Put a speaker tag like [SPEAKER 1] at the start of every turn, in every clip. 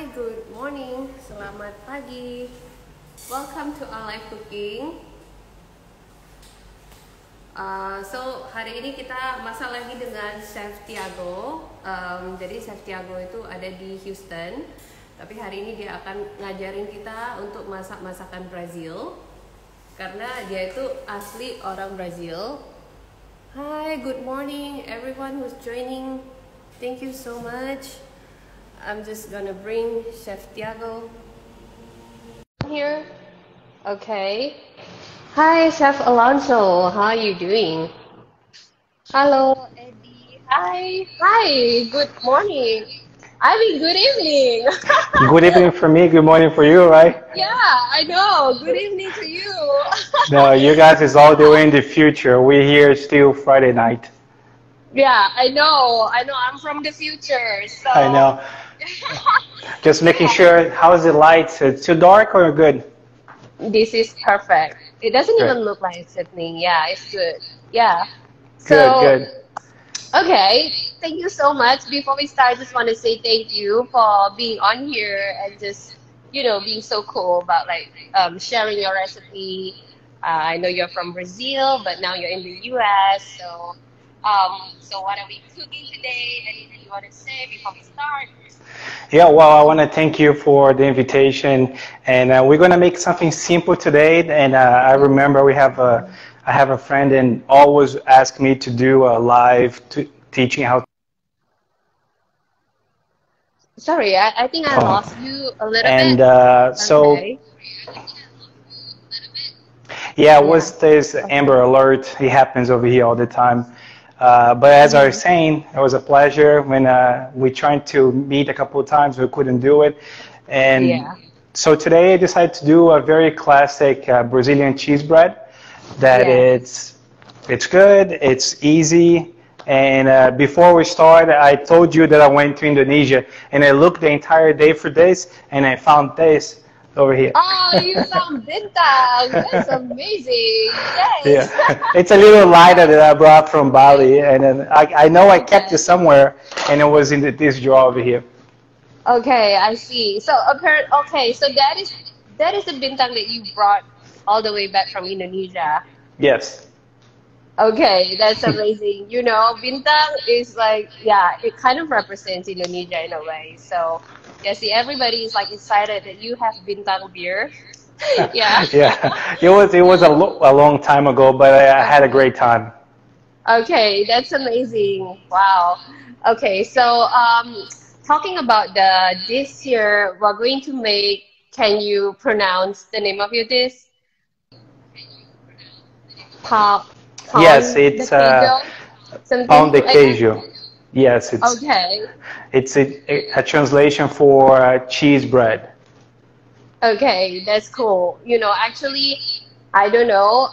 [SPEAKER 1] Hi, good morning. Selamat pagi. Welcome to Our Life Cooking. So hari ini kita masak lagi dengan Chef Thiago. Jadi Chef Thiago itu ada di Houston, tapi hari ini dia akan ngajarin kita untuk masak masakan Brazil karena dia itu asli orang Brazil. Hi, good morning everyone who's joining. Thank you so much. I'm just gonna bring Chef Thiago here. Okay. Hi, Chef Alonso. How are you doing? Hello, Eddie. Hi. Hi. Good morning. I mean, good evening.
[SPEAKER 2] Good evening for me, good morning for you, right?
[SPEAKER 1] Yeah, I know. Good evening to you.
[SPEAKER 2] No, you guys is all the way in the future. We're here still Friday night.
[SPEAKER 1] Yeah, I know. I'm from the future. So
[SPEAKER 2] I know. Just making sure, how's the lights? It's too dark or good?
[SPEAKER 1] this is perfect. It doesn't
[SPEAKER 2] Good.
[SPEAKER 1] even look like it's evening. Yeah, it's good. Yeah.
[SPEAKER 2] Good,
[SPEAKER 1] So,
[SPEAKER 2] good.
[SPEAKER 1] okay, thank you so much. Before we start, I just want to say thank you for being on here and just, being so cool about sharing your recipe. I know you're from Brazil, but now you're in the US. So what are we cooking today? Anything you want to say before we start?
[SPEAKER 2] Yeah, well, I want to thank you for the invitation, and we're going to make something simple today. And I remember I have a friend and always ask me to do a live teaching how.
[SPEAKER 1] Sorry, I think I lost you a little
[SPEAKER 2] And
[SPEAKER 1] bit.
[SPEAKER 2] so,
[SPEAKER 1] Okay.
[SPEAKER 2] yeah, it
[SPEAKER 1] Yeah.
[SPEAKER 2] was this Amber Alert. It happens over here all the time. But as I was saying, it was a pleasure when we tried to meet a couple of times, we couldn't do it. And
[SPEAKER 1] Yeah.
[SPEAKER 2] so today I decided to do a very classic Brazilian cheese bread that
[SPEAKER 1] Yes.
[SPEAKER 2] it's good, it's easy. And before we start, I told you that I went to Indonesia and I looked the entire day for this and I found this over here.
[SPEAKER 1] Oh, you found bintang. That's amazing. Yay.
[SPEAKER 2] Yeah, it's a little lighter that I brought from Bali, and then I know I kept it somewhere, and it was in this drawer over here.
[SPEAKER 1] Okay, I see. So so that is the bintang that you brought all the way back from Indonesia.
[SPEAKER 2] Yes.
[SPEAKER 1] Okay, that's amazing. Bintang is it kind of represents Indonesia in a way. So, yeah, see, everybody is excited that you have bintang beer. Yeah.
[SPEAKER 2] Yeah, it was a long time ago, but I had a great time.
[SPEAKER 1] Okay, that's amazing. Wow. Okay, so talking about the dish here, we're going to make. Can you pronounce the name of your dish? Pa,
[SPEAKER 2] Yes,
[SPEAKER 1] Pao de
[SPEAKER 2] it's
[SPEAKER 1] Queijo?
[SPEAKER 2] Pao
[SPEAKER 1] Something
[SPEAKER 2] de
[SPEAKER 1] like that?
[SPEAKER 2] Queijo. Yes,
[SPEAKER 1] Okay.
[SPEAKER 2] it's a translation for cheese bread.
[SPEAKER 1] Okay, that's cool. Actually, I don't know,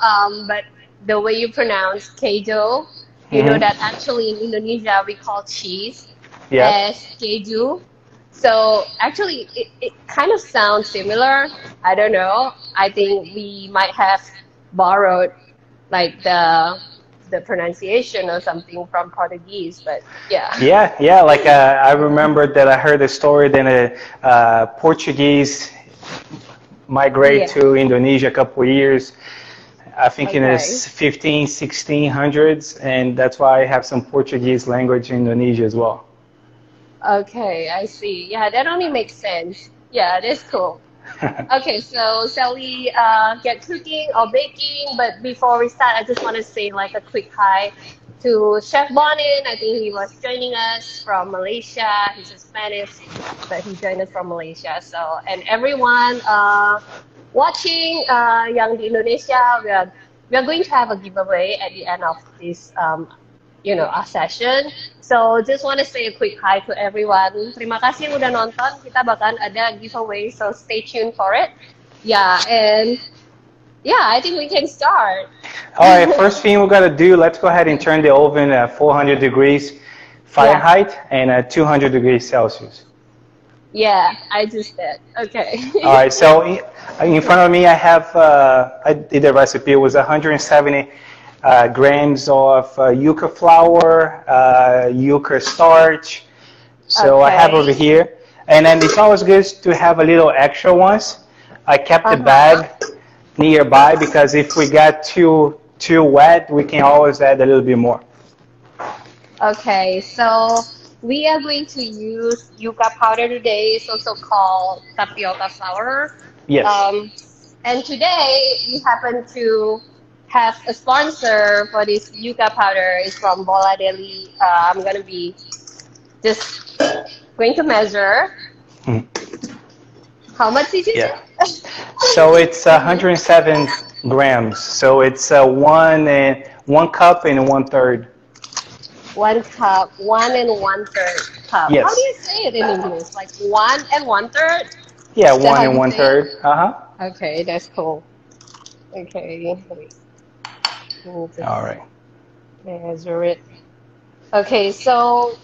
[SPEAKER 1] but the way you pronounce queijo,
[SPEAKER 2] Hmm.
[SPEAKER 1] that actually in Indonesia we call cheese
[SPEAKER 2] Yeah.
[SPEAKER 1] as keju. So actually, it kind of sounds similar. I don't know. I think we might have borrowed the pronunciation or something from Portuguese, but yeah.
[SPEAKER 2] Yeah. Like I remember that I heard a story that Portuguese migrate
[SPEAKER 1] Yeah.
[SPEAKER 2] to Indonesia a couple of years. I think in the
[SPEAKER 1] Okay.
[SPEAKER 2] 1600s, and that's why I have some Portuguese language in Indonesia as well.
[SPEAKER 1] Okay, I see. Yeah, that only makes sense. Yeah, that's cool. Okay, so shall we get cooking or baking? But before we start, I just want to say a quick hi to Chef Bonin. I think he was joining us from Malaysia. He's a Spanish, but he joined us from Malaysia. So, and everyone watching yang di Indonesia, we are going to have a giveaway at the end of this our session. So just want to say a quick hi to everyone. Terima kasih yang udah nonton. Kita bakalan ada giveaway, so stay tuned for it. Yeah, and yeah, I think we can start.
[SPEAKER 2] All right, first thing we gotta do, let's go ahead and turn the oven at 400 degrees Fahrenheit and at 200 degrees Celsius.
[SPEAKER 1] Yeah, I just did. Okay.
[SPEAKER 2] All right, so in front of me I have, I did a recipe, it was 170 grams of yuca flour, yuca starch. So I have over
[SPEAKER 1] Okay.
[SPEAKER 2] here And then it's always good to have a little extra ones. I kept the bag nearby because if we got too wet, we can always add a little bit more.
[SPEAKER 1] Okay, so we are going to use yuca powder today. It's also called tapioca flour.
[SPEAKER 2] Yes.
[SPEAKER 1] And today we happen to have a sponsor for this yuca powder. It's from Bola Deli. I'm gonna be just going to measure. How much did you say?
[SPEAKER 2] So it's 107 grams. So it's one cup and 1/3.
[SPEAKER 1] 1 cup, 1 1/3 cup.
[SPEAKER 2] Yes.
[SPEAKER 1] How do you say it in English? Like 1 1/3?
[SPEAKER 2] Yeah, 1 1/3.
[SPEAKER 1] Okay, that's cool. Okay, let me just
[SPEAKER 2] All right.
[SPEAKER 1] measure it. Okay, so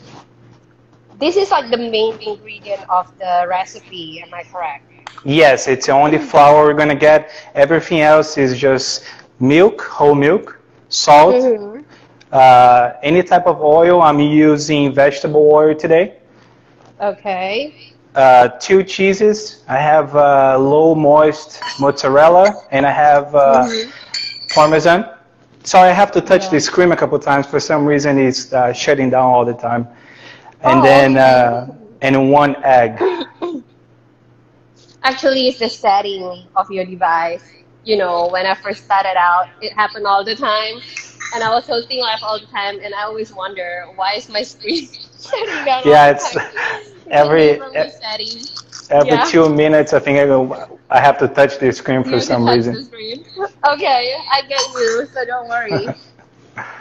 [SPEAKER 1] this is like the main ingredient of the recipe, am I correct?
[SPEAKER 2] Yes, it's the only flour we're gonna get. Everything else is just milk, whole milk, salt, any type of oil. I'm using vegetable oil today.
[SPEAKER 1] Okay.
[SPEAKER 2] 2 cheeses. I have low moist mozzarella and I have Parmesan. Sorry, I have to touch the screen a couple times. For some reason, it's shutting down all the time. And and 1 egg.
[SPEAKER 1] Actually, it's the setting of your device. You know, when I first started out, it happened all the time. And I was hosting live all the time, and I always wonder, why is my screen shutting down all the time?
[SPEAKER 2] every 2 minutes, I think I have to touch the screen for some reason.
[SPEAKER 1] Okay, I get you, so don't worry.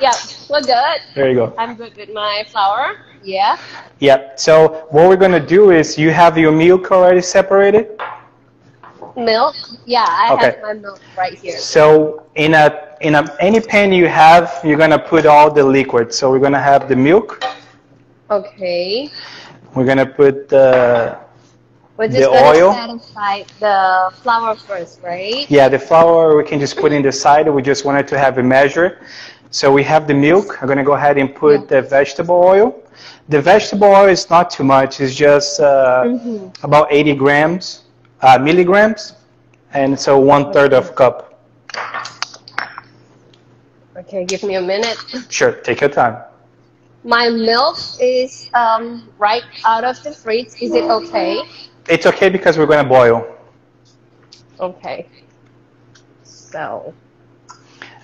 [SPEAKER 1] Yeah, we're good.
[SPEAKER 2] There you go.
[SPEAKER 1] I'm good with my flour. Yeah.
[SPEAKER 2] Yep. So what we're gonna do is, you have your milk already separated?
[SPEAKER 1] Milk? Yeah, I have my milk right here.
[SPEAKER 2] So in any pan you have, you're gonna put all the liquid. So we're gonna have the milk.
[SPEAKER 1] Okay.
[SPEAKER 2] We're gonna put the
[SPEAKER 1] oil. Set aside the flour first, right?
[SPEAKER 2] Yeah, the flour we can just put in the side. We just wanted to have a measure. So we have the milk. I'm gonna go ahead and put the vegetable oil. The vegetable oil is not too much. It's just about 80 milligrams, and so 1/3 of cup.
[SPEAKER 1] Okay, give me a minute.
[SPEAKER 2] Sure, take your time.
[SPEAKER 1] My milk is right out of the fridge. Is it okay?
[SPEAKER 2] It's okay because we're gonna boil.
[SPEAKER 1] Okay. So.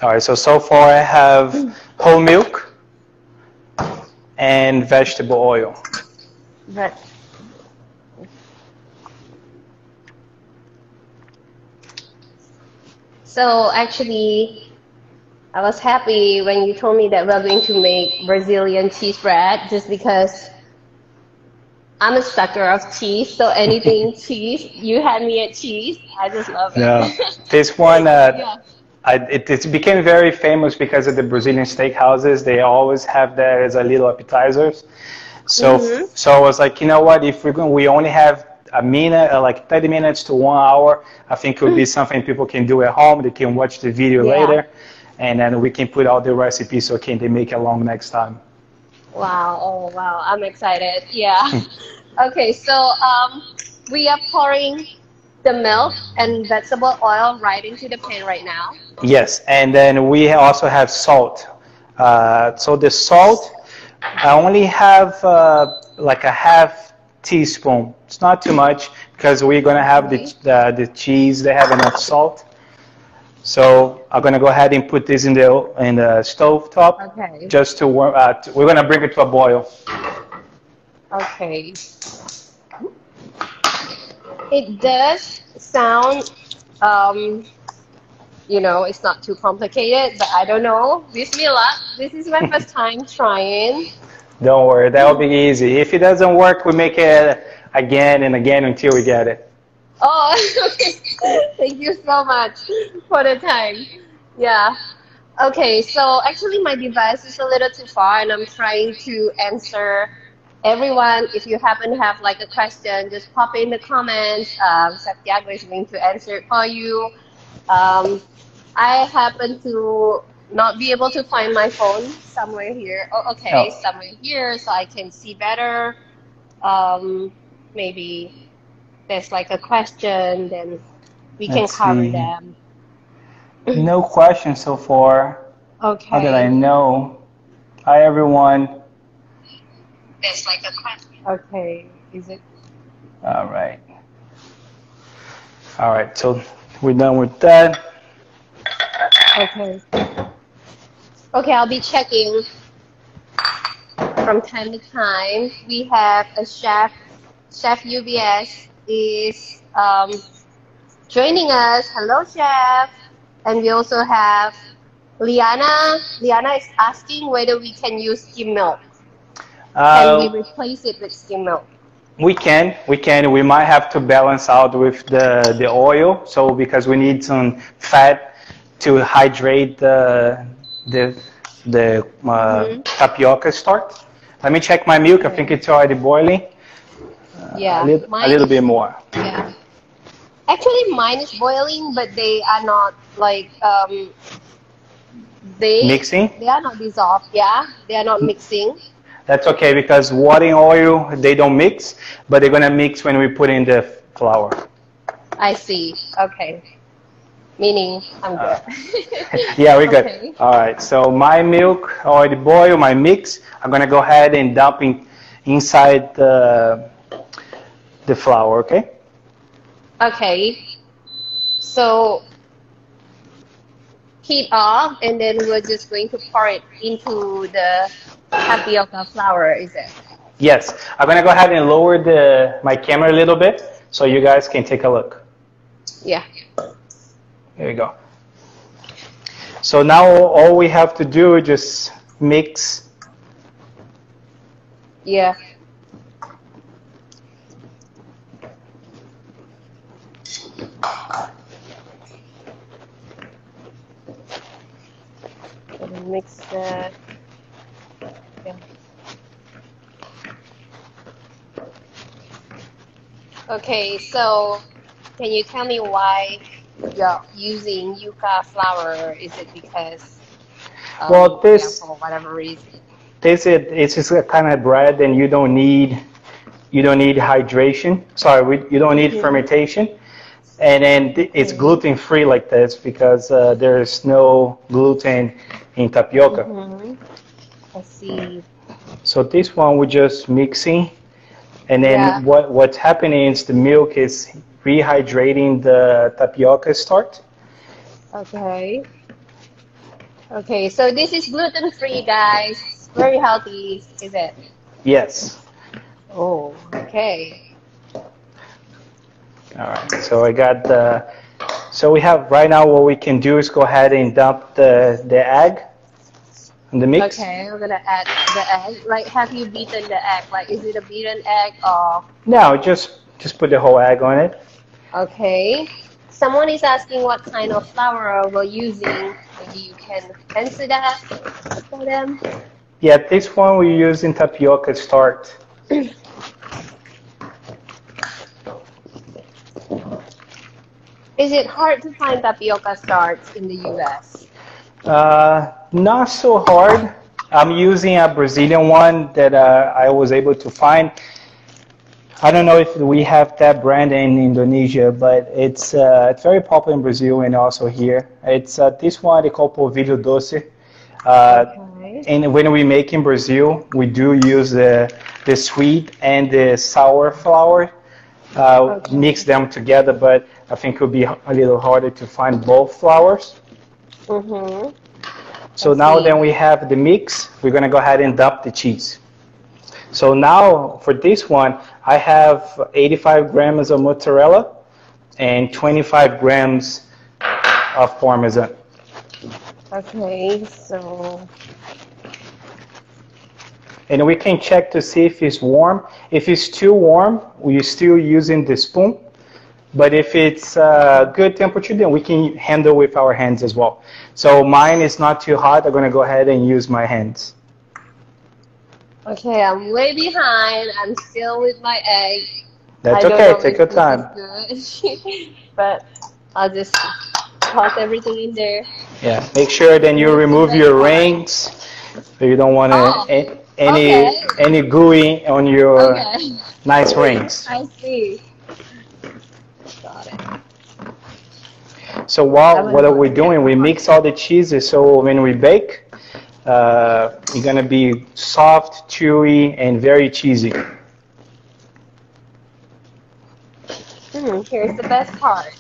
[SPEAKER 2] All right. So far I have whole milk and vegetable oil.
[SPEAKER 1] So actually, I was happy when you told me that we're going to make Brazilian cheese bread, just because I'm a sucker of cheese. So anything cheese, you had me at cheese. I just love it.
[SPEAKER 2] Yeah. This one, it became very famous because of the Brazilian steakhouses. They always have that as a little appetizers. So I was like, you know what? If we only have a minute, like 30 minutes to 1 hour, I think it would be something people can do at home. They can watch the video later, and then we can put all the recipes so they make along next time.
[SPEAKER 1] Wow! Oh wow! I'm excited. Yeah. Okay, so we are pouring the milk and vegetable oil right into the pan right now.
[SPEAKER 2] Yes, and then we also have salt. So the salt, I only have like a half teaspoon. It's not too much because we're gonna have the cheese. They have enough salt. So I'm gonna go ahead and put this in the stove top. Okay. Just to warm. We're gonna bring it to a boil.
[SPEAKER 1] Okay. It does sound, you know, it's not too complicated, but I don't know. Wish me luck. This is my first time trying.
[SPEAKER 2] Don't worry, that'll be easy. If it doesn't work, we make it again and again until we get it.
[SPEAKER 1] Oh, okay. Thank you so much for the time. Yeah. Okay, so actually my device is a little too far and I'm trying to answer everyone. If you happen to have like a question, just pop in the comments. Thiago is going to answer it for you. I happen to not be able to find my phone somewhere here. Oh, okay, somewhere here so I can see better. maybe there's like a question, then we can
[SPEAKER 2] Let's
[SPEAKER 1] cover
[SPEAKER 2] see.
[SPEAKER 1] them.
[SPEAKER 2] No questions so far.
[SPEAKER 1] Okay.
[SPEAKER 2] How did I know? Hi, everyone.
[SPEAKER 1] There's like a question. Okay. Is it?
[SPEAKER 2] All right. All right. So we're done with that.
[SPEAKER 1] Okay. Okay, I'll be checking from time to time. We have a chef. Chef UBS is joining us. Hello, chef. And we also have Liana. Liana is asking whether we can use skim milk. Can we replace it with skim milk?
[SPEAKER 2] We can. We might have to balance out with the oil. So because we need some fat to hydrate the tapioca starch. Let me check my milk. I think it's already boiling.
[SPEAKER 1] Yeah,
[SPEAKER 2] a little bit more.
[SPEAKER 1] Yeah. Actually, mine is boiling, but they are not like
[SPEAKER 2] Mixing?
[SPEAKER 1] They are not dissolved. Yeah, they are not mixing.
[SPEAKER 2] That's okay because water and oil, they don't mix, but they're gonna mix when we put in the flour.
[SPEAKER 1] I see. Okay. Meaning I'm good.
[SPEAKER 2] Yeah, we're good.
[SPEAKER 1] Okay.
[SPEAKER 2] All right. So my milk already boiled. My mix. I'm gonna go ahead and dump inside the flour. Okay.
[SPEAKER 1] Okay. So heat off, and then we're just going to pour it into the tapioca flour. Is it?
[SPEAKER 2] Yes. I'm gonna go ahead and lower my camera a little bit so you guys can take a look.
[SPEAKER 1] Yeah.
[SPEAKER 2] There you go. So now all we have to do is just mix.
[SPEAKER 1] Yeah. Mix that. Yeah. Okay, so can you tell me why you're using yuca flour? Is it because
[SPEAKER 2] Well,
[SPEAKER 1] for whatever reason?
[SPEAKER 2] It's just a kind of bread, and you don't need hydration. Sorry, you don't need fermentation, and then it's gluten free like this because there's no gluten in tapioca.
[SPEAKER 1] I see.
[SPEAKER 2] So this one we're just mixing, and then what's happening is the milk is rehydrating the tapioca starch.
[SPEAKER 1] Okay. Okay, so this is gluten free, guys. Very healthy, is it?
[SPEAKER 2] Yes.
[SPEAKER 1] Oh, okay.
[SPEAKER 2] All right. So I got so we have right now what we can do is go ahead and dump the egg in the mix.
[SPEAKER 1] Okay, we're gonna add the egg. Like, have you beaten the egg? Like, is it a beaten egg or?
[SPEAKER 2] No, just put the whole egg on it.
[SPEAKER 1] Okay. Someone is asking what kind of flour we're using. Maybe you can answer that for them.
[SPEAKER 2] Yeah, this one we're using tapioca starch.
[SPEAKER 1] Is it hard to find tapioca starch in the U.S.?
[SPEAKER 2] Not so hard. I'm using a Brazilian one that I was able to find. I don't know if we have that brand in Indonesia, but it's very popular in Brazil and also here. It's this one they call polvilho doce. And when we make in Brazil, we do use the sweet and the sour flour, mix them together, but I think it would be a little harder to find both flours. So now then we have the mix. We're going to go ahead and dump the cheese. So now for this one, I have 85 grams of mozzarella and 25 grams of Parmesan.
[SPEAKER 1] Okay, so...
[SPEAKER 2] And we can check to see if it's warm. If it's too warm, we're still using the spoon. But if it's good temperature, then we can handle with our hands as well. So mine is not too hot. I'm going to go ahead and use my hands.
[SPEAKER 1] Okay, I'm way behind. I'm still with my egg.
[SPEAKER 2] That's okay. Take your time.
[SPEAKER 1] But I'll just toss everything in there.
[SPEAKER 2] Yeah, make sure then you remove your rings. So you don't want to
[SPEAKER 1] Okay.
[SPEAKER 2] any gooey on your
[SPEAKER 1] Okay.
[SPEAKER 2] nice rings.
[SPEAKER 1] I see. Got it.
[SPEAKER 2] So
[SPEAKER 1] I was
[SPEAKER 2] what are we
[SPEAKER 1] wondering.
[SPEAKER 2] doing? We mix all the cheeses, so when we bake, it's gonna be soft, chewy, and very cheesy.
[SPEAKER 1] Here's the best part,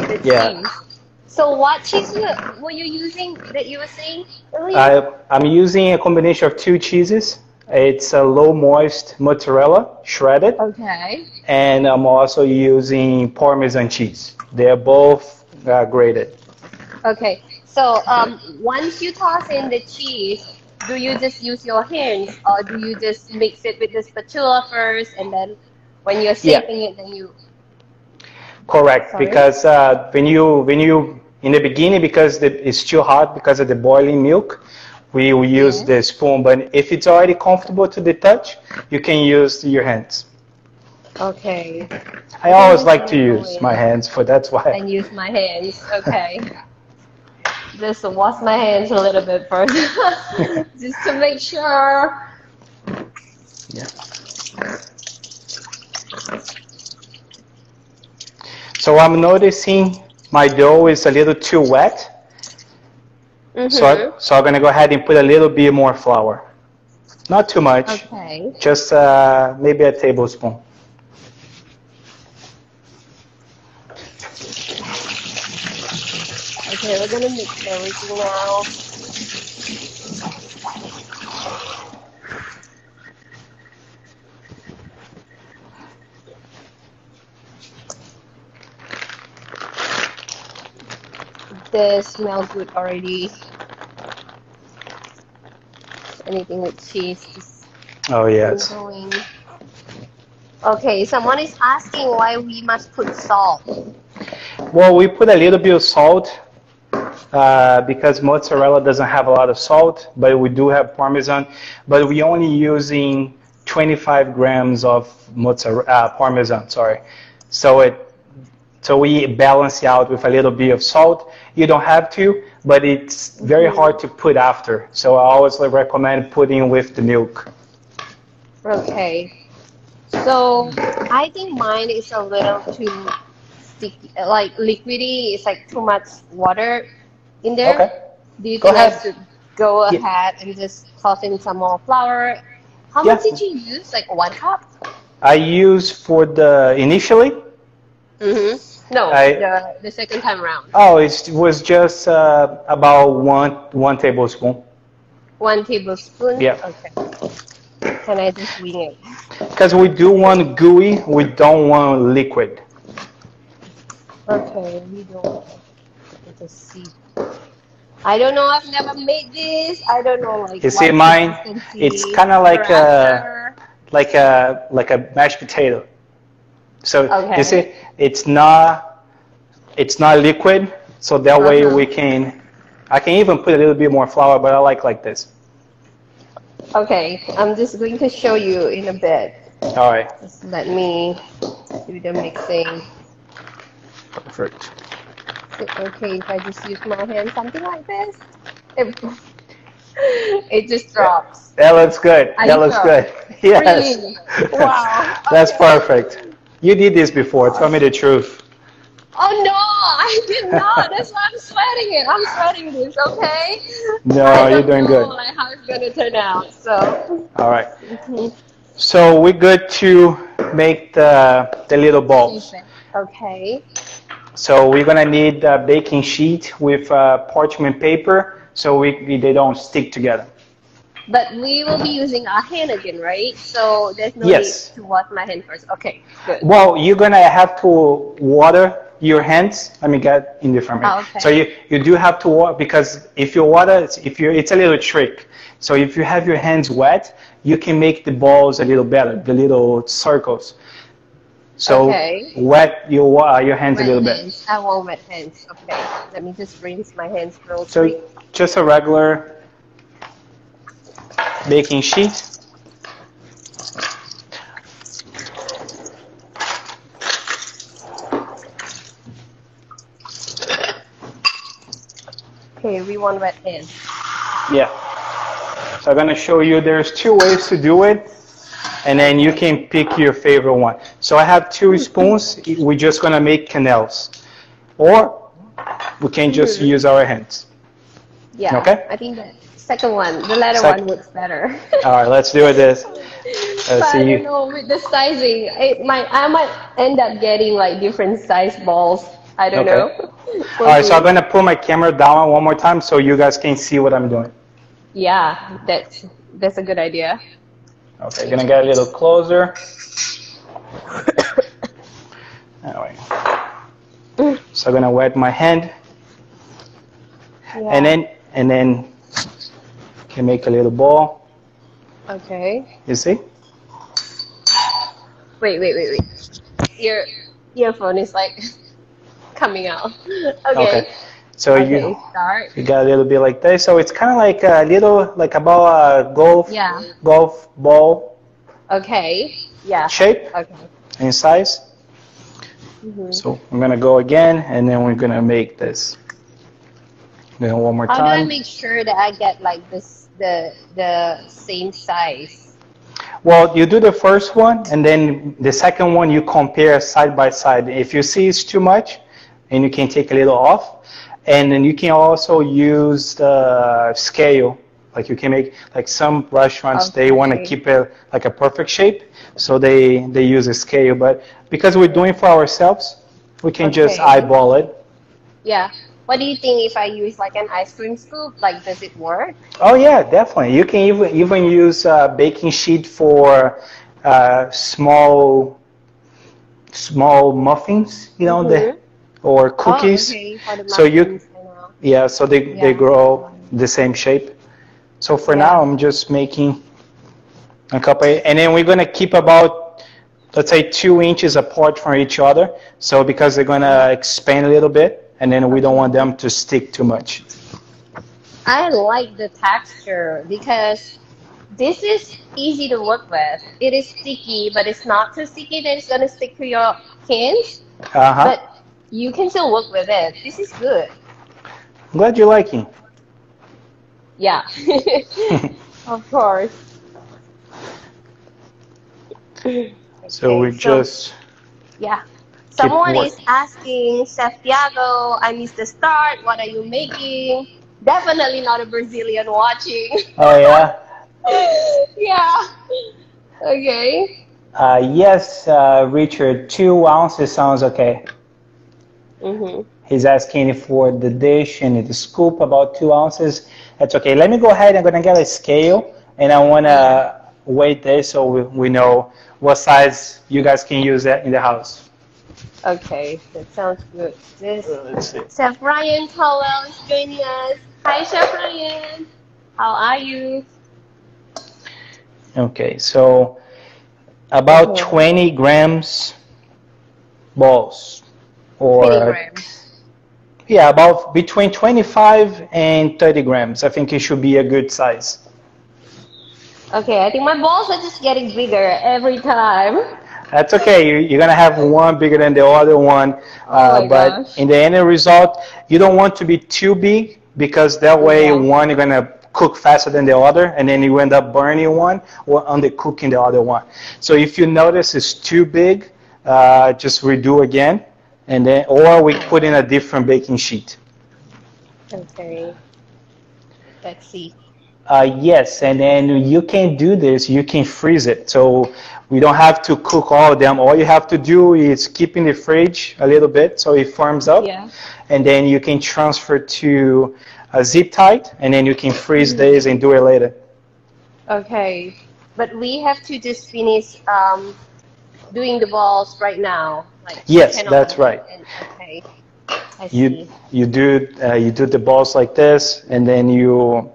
[SPEAKER 1] the
[SPEAKER 2] Yeah,
[SPEAKER 1] cheese. So what cheese were you using that you were saying earlier?
[SPEAKER 2] I'm using a combination of two cheeses. It's a low moist mozzarella, shredded,
[SPEAKER 1] Okay.
[SPEAKER 2] and I'm also using Parmesan cheese. They're both grated.
[SPEAKER 1] Okay. So once you toss in the cheese, do you just use your hands or do you just mix it with the spatula first and then when you're
[SPEAKER 2] Yeah,
[SPEAKER 1] shaping it, then you,
[SPEAKER 2] correct.
[SPEAKER 1] sorry?
[SPEAKER 2] Because when you in the beginning, because it's too hot because of the boiling milk, we will use the
[SPEAKER 1] Yes.
[SPEAKER 2] spoon. But if it's already comfortable to the touch, you can use your hands.
[SPEAKER 1] Okay.
[SPEAKER 2] I
[SPEAKER 1] I think I'm
[SPEAKER 2] always
[SPEAKER 1] just
[SPEAKER 2] like to
[SPEAKER 1] gonna go
[SPEAKER 2] use my
[SPEAKER 1] in
[SPEAKER 2] hands, for that's why.
[SPEAKER 1] and use my hands. Okay. Just wash my hands a little bit first, just to make sure.
[SPEAKER 2] Yeah. So I'm noticing my dough is a little too wet.
[SPEAKER 1] Mm-hmm.
[SPEAKER 2] So I'm gonna go ahead and put a little bit more flour. Not too much,
[SPEAKER 1] Okay.
[SPEAKER 2] just maybe a tablespoon.
[SPEAKER 1] Okay, we're gonna mix everything now. This smell good already. Anything with cheese, just
[SPEAKER 2] Oh
[SPEAKER 1] keep
[SPEAKER 2] yes.
[SPEAKER 1] going. Okay, someone is asking why we must put salt.
[SPEAKER 2] Well, we put a little bit of salt because mozzarella doesn't have a lot of salt, but we do have Parmesan. But we only using 25 grams of mozzarella, Parmesan. Sorry. So we balance it out with a little bit of salt. You don't have to, but it's very
[SPEAKER 1] Hmm.
[SPEAKER 2] hard to put after. So I always recommend putting with the milk.
[SPEAKER 1] Okay, so I think mine is a little too sticky, like liquidy. It's like too much water in there.
[SPEAKER 2] Okay,
[SPEAKER 1] Do you
[SPEAKER 2] go
[SPEAKER 1] think I
[SPEAKER 2] ahead.
[SPEAKER 1] should go
[SPEAKER 2] Yeah,
[SPEAKER 1] ahead and just toss in some more flour? How
[SPEAKER 2] yeah.
[SPEAKER 1] much did you use? Like 1 cup?
[SPEAKER 2] I use for the initially.
[SPEAKER 1] Mm-hmm. No,
[SPEAKER 2] I
[SPEAKER 1] the second time around.
[SPEAKER 2] it was just about one tablespoon.
[SPEAKER 1] 1 tablespoon?
[SPEAKER 2] Yeah,
[SPEAKER 1] Okay. Can I just wing it?
[SPEAKER 2] because we do want gooey, we don't want liquid.
[SPEAKER 1] Okay, we don't. Let us see. I don't know. I've never made this. I don't know like
[SPEAKER 2] You see
[SPEAKER 1] what
[SPEAKER 2] mine? It's
[SPEAKER 1] consistency
[SPEAKER 2] kind of
[SPEAKER 1] thereafter.
[SPEAKER 2] like a mashed potato. So you see,
[SPEAKER 1] Okay.
[SPEAKER 2] it's not liquid. So that way
[SPEAKER 1] Uh-huh.
[SPEAKER 2] I can even put a little bit more flour, but I like this.
[SPEAKER 1] Okay. I'm just going to show you in a bit.
[SPEAKER 2] All right,
[SPEAKER 1] Just let me do the mixing.
[SPEAKER 2] perfect.
[SPEAKER 1] Is it okay if I just use my hand, something like this? It, it just drops.
[SPEAKER 2] That looks good.
[SPEAKER 1] Are
[SPEAKER 2] That
[SPEAKER 1] you
[SPEAKER 2] looks
[SPEAKER 1] sure?
[SPEAKER 2] good. Yes.
[SPEAKER 1] Really? Wow.
[SPEAKER 2] That's
[SPEAKER 1] Okay.
[SPEAKER 2] perfect. You did this before. Tell me the truth.
[SPEAKER 1] Oh no, I did not. That's why I'm sweating it. I'm sweating this, okay? I
[SPEAKER 2] No, you're
[SPEAKER 1] don't
[SPEAKER 2] doing
[SPEAKER 1] know
[SPEAKER 2] good.
[SPEAKER 1] like how it's gonna turn out. So,
[SPEAKER 2] All right.
[SPEAKER 1] mhm.
[SPEAKER 2] So we're good to make the little
[SPEAKER 1] Shape
[SPEAKER 2] balls.
[SPEAKER 1] it. Okay.
[SPEAKER 2] So we're gonna need a baking sheet with parchment paper so they don't stick together.
[SPEAKER 1] But we will be using our hand again, right? So there's no need
[SPEAKER 2] Yes.
[SPEAKER 1] to wash my hand first. Okay, good.
[SPEAKER 2] Well, you're gonna have to water your hands. Let me get in different way.
[SPEAKER 1] Oh,
[SPEAKER 2] So
[SPEAKER 1] okay.
[SPEAKER 2] you do have to water because if you water, it's a little trick. So if you have your hands wet, you can make the balls a little better, the little circles. So
[SPEAKER 1] Okay.
[SPEAKER 2] wet your hands a
[SPEAKER 1] Wet
[SPEAKER 2] little bit.
[SPEAKER 1] hands. I want wet hands. Okay. Let me just rinse my hands real
[SPEAKER 2] So
[SPEAKER 1] quick.
[SPEAKER 2] just a regular baking sheet.
[SPEAKER 1] Okay, we want wet hands.
[SPEAKER 2] Yeah. So So I'm gonna show you there's two ways to do it, and then you can pick your favorite one. So I have 2 spoons. We're just gonna make canals, or we can just use our hands.
[SPEAKER 1] Yeah,
[SPEAKER 2] Okay.
[SPEAKER 1] I think the second one, the latter
[SPEAKER 2] Sec-
[SPEAKER 1] one works better.
[SPEAKER 2] All right, let's do this.
[SPEAKER 1] But
[SPEAKER 2] Let's
[SPEAKER 1] I don't
[SPEAKER 2] see.
[SPEAKER 1] know with the sizing, I might end up getting like different size balls. I don't know.
[SPEAKER 2] All right, so I'm gonna put my camera down one more time so you guys can see what I'm doing.
[SPEAKER 1] Yeah, that's a good idea.
[SPEAKER 2] Okay, gonna get a little closer. Anyway, so I'm gonna wet my hand,
[SPEAKER 1] Yeah.
[SPEAKER 2] and then can make a little ball.
[SPEAKER 1] Okay.
[SPEAKER 2] You see?
[SPEAKER 1] Wait. Your earphone is like coming out. Okay.
[SPEAKER 2] So
[SPEAKER 1] Okay, start.
[SPEAKER 2] you got a little bit like this. So it's kind of like a little like about a
[SPEAKER 1] Yeah.
[SPEAKER 2] golf ball
[SPEAKER 1] Okay. Yeah.
[SPEAKER 2] shape
[SPEAKER 1] Okay.
[SPEAKER 2] in size. So I'm gonna go again, and then we're gonna make this. Then one more
[SPEAKER 1] How do I
[SPEAKER 2] time.
[SPEAKER 1] make sure that I get like this the same size?
[SPEAKER 2] Well, you do the first one, and then the second one you compare side by side. If you see it's too much, and you can take a little off, and then you can also use the scale. Like you can make, like some restaurants, they want to
[SPEAKER 1] Okay.
[SPEAKER 2] keep it like a perfect shape, so they use a scale. But because we're doing for ourselves, we can just
[SPEAKER 1] Okay.
[SPEAKER 2] eyeball it.
[SPEAKER 1] Yeah. What do you think if I use like an ice cream scoop? Like, does it work?
[SPEAKER 2] Oh yeah, definitely. You can even use a baking sheet for small muffins, you know, or cookies.
[SPEAKER 1] Oh, okay. For the
[SPEAKER 2] So
[SPEAKER 1] muffins, I know.
[SPEAKER 2] yeah, so they
[SPEAKER 1] Yeah.
[SPEAKER 2] grow the same shape. So for
[SPEAKER 1] Yeah.
[SPEAKER 2] now, I'm just making a couple, and then we're gonna keep about, let's say, 2 inches apart from each other. So because they're gonna expand a little bit, and then we don't want them to stick too much.
[SPEAKER 1] I like the texture because this is easy to work with. It is sticky, but it's not too sticky that it's gonna stick to your hands.
[SPEAKER 2] Uh-huh.
[SPEAKER 1] But you can still work with it. This is good.
[SPEAKER 2] I'm glad you're liking.
[SPEAKER 1] Yeah. Of course.
[SPEAKER 2] So we
[SPEAKER 1] Okay,
[SPEAKER 2] just
[SPEAKER 1] yeah. Someone is
[SPEAKER 2] working.
[SPEAKER 1] asking, Chef Thiago, I missed the start. What are you making? Definitely not a Brazilian watching.
[SPEAKER 2] Oh yeah.
[SPEAKER 1] Yeah. Okay.
[SPEAKER 2] Yes, Richard. 2 ounces sounds okay. He's asking for the dish and the scoop about 2 ounces. That's okay. Let me go ahead. I'm gonna get a scale, and I wanna weight this so we know what size you guys can use that in the house.
[SPEAKER 1] Okay, that sounds good.
[SPEAKER 2] Let's see.
[SPEAKER 1] Chef Ryan Powell is joining us. Hi, Chef Ryan. How are you?
[SPEAKER 2] Okay, so about 20 grams balls,
[SPEAKER 1] 20
[SPEAKER 2] or
[SPEAKER 1] grams.
[SPEAKER 2] yeah, about between 25 and 30 grams. I think it should be a good size.
[SPEAKER 1] Okay, I think my balls are just getting bigger every time.
[SPEAKER 2] That's okay. You're gonna have one bigger than the other one,
[SPEAKER 1] Oh my
[SPEAKER 2] but
[SPEAKER 1] gosh.
[SPEAKER 2] in the end result, you don't want to be too big because that way
[SPEAKER 1] Yeah.
[SPEAKER 2] one you're gonna cook faster than the other, and then you end up burning one or undercooking the other one. So if you notice it's too big, just redo again, and then or we put in a different baking sheet.
[SPEAKER 1] Okay. Let's see.
[SPEAKER 2] Yes, and then you can do this. You can freeze it, so we don't have to cook all of them. All you have to do is keep in the fridge a little bit so it firms up,
[SPEAKER 1] Yeah.
[SPEAKER 2] and then you can transfer to a zip tight, and then you can freeze this and do it later.
[SPEAKER 1] Okay. But we have to just finish doing the balls right now. Like
[SPEAKER 2] Yes,
[SPEAKER 1] cannot
[SPEAKER 2] that's
[SPEAKER 1] do it
[SPEAKER 2] right.
[SPEAKER 1] okay. I see.
[SPEAKER 2] You do the balls like this, and then you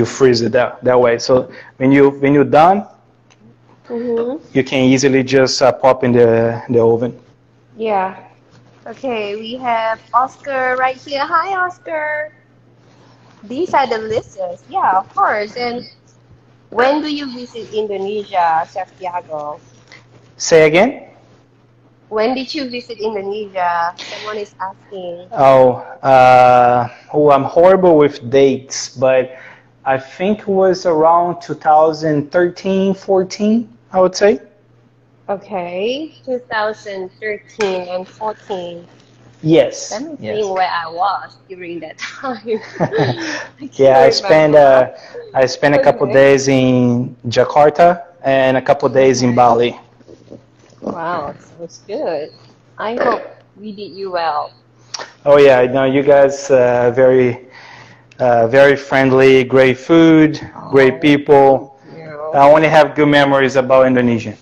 [SPEAKER 2] freeze it that way. So when you're done, you can easily just pop in the oven.
[SPEAKER 1] Yeah. Okay, we have Oscar right here. Hi, Oscar. These are delicious. Yeah, of course. And when do you visit Indonesia, Chef Thiago?
[SPEAKER 2] Say again?
[SPEAKER 1] When did you visit Indonesia? Someone is asking.
[SPEAKER 2] Oh, I'm horrible with dates, but I think it was around 2013, 14, I would say.
[SPEAKER 1] Okay, 2013 and 14.
[SPEAKER 2] Yes,
[SPEAKER 1] Let me
[SPEAKER 2] yes.
[SPEAKER 1] think where I was during that time. I
[SPEAKER 2] Yeah,
[SPEAKER 1] can't remember.
[SPEAKER 2] I spent a couple
[SPEAKER 1] Okay.
[SPEAKER 2] days in Jakarta and a couple days in
[SPEAKER 1] Okay.
[SPEAKER 2] Bali.
[SPEAKER 1] Wow, sounds good. I hope we did you well.
[SPEAKER 2] Oh yeah, I know you guys very friendly, great food, great
[SPEAKER 1] Oh, thank
[SPEAKER 2] people.
[SPEAKER 1] you.
[SPEAKER 2] I only have good memories about Indonesia.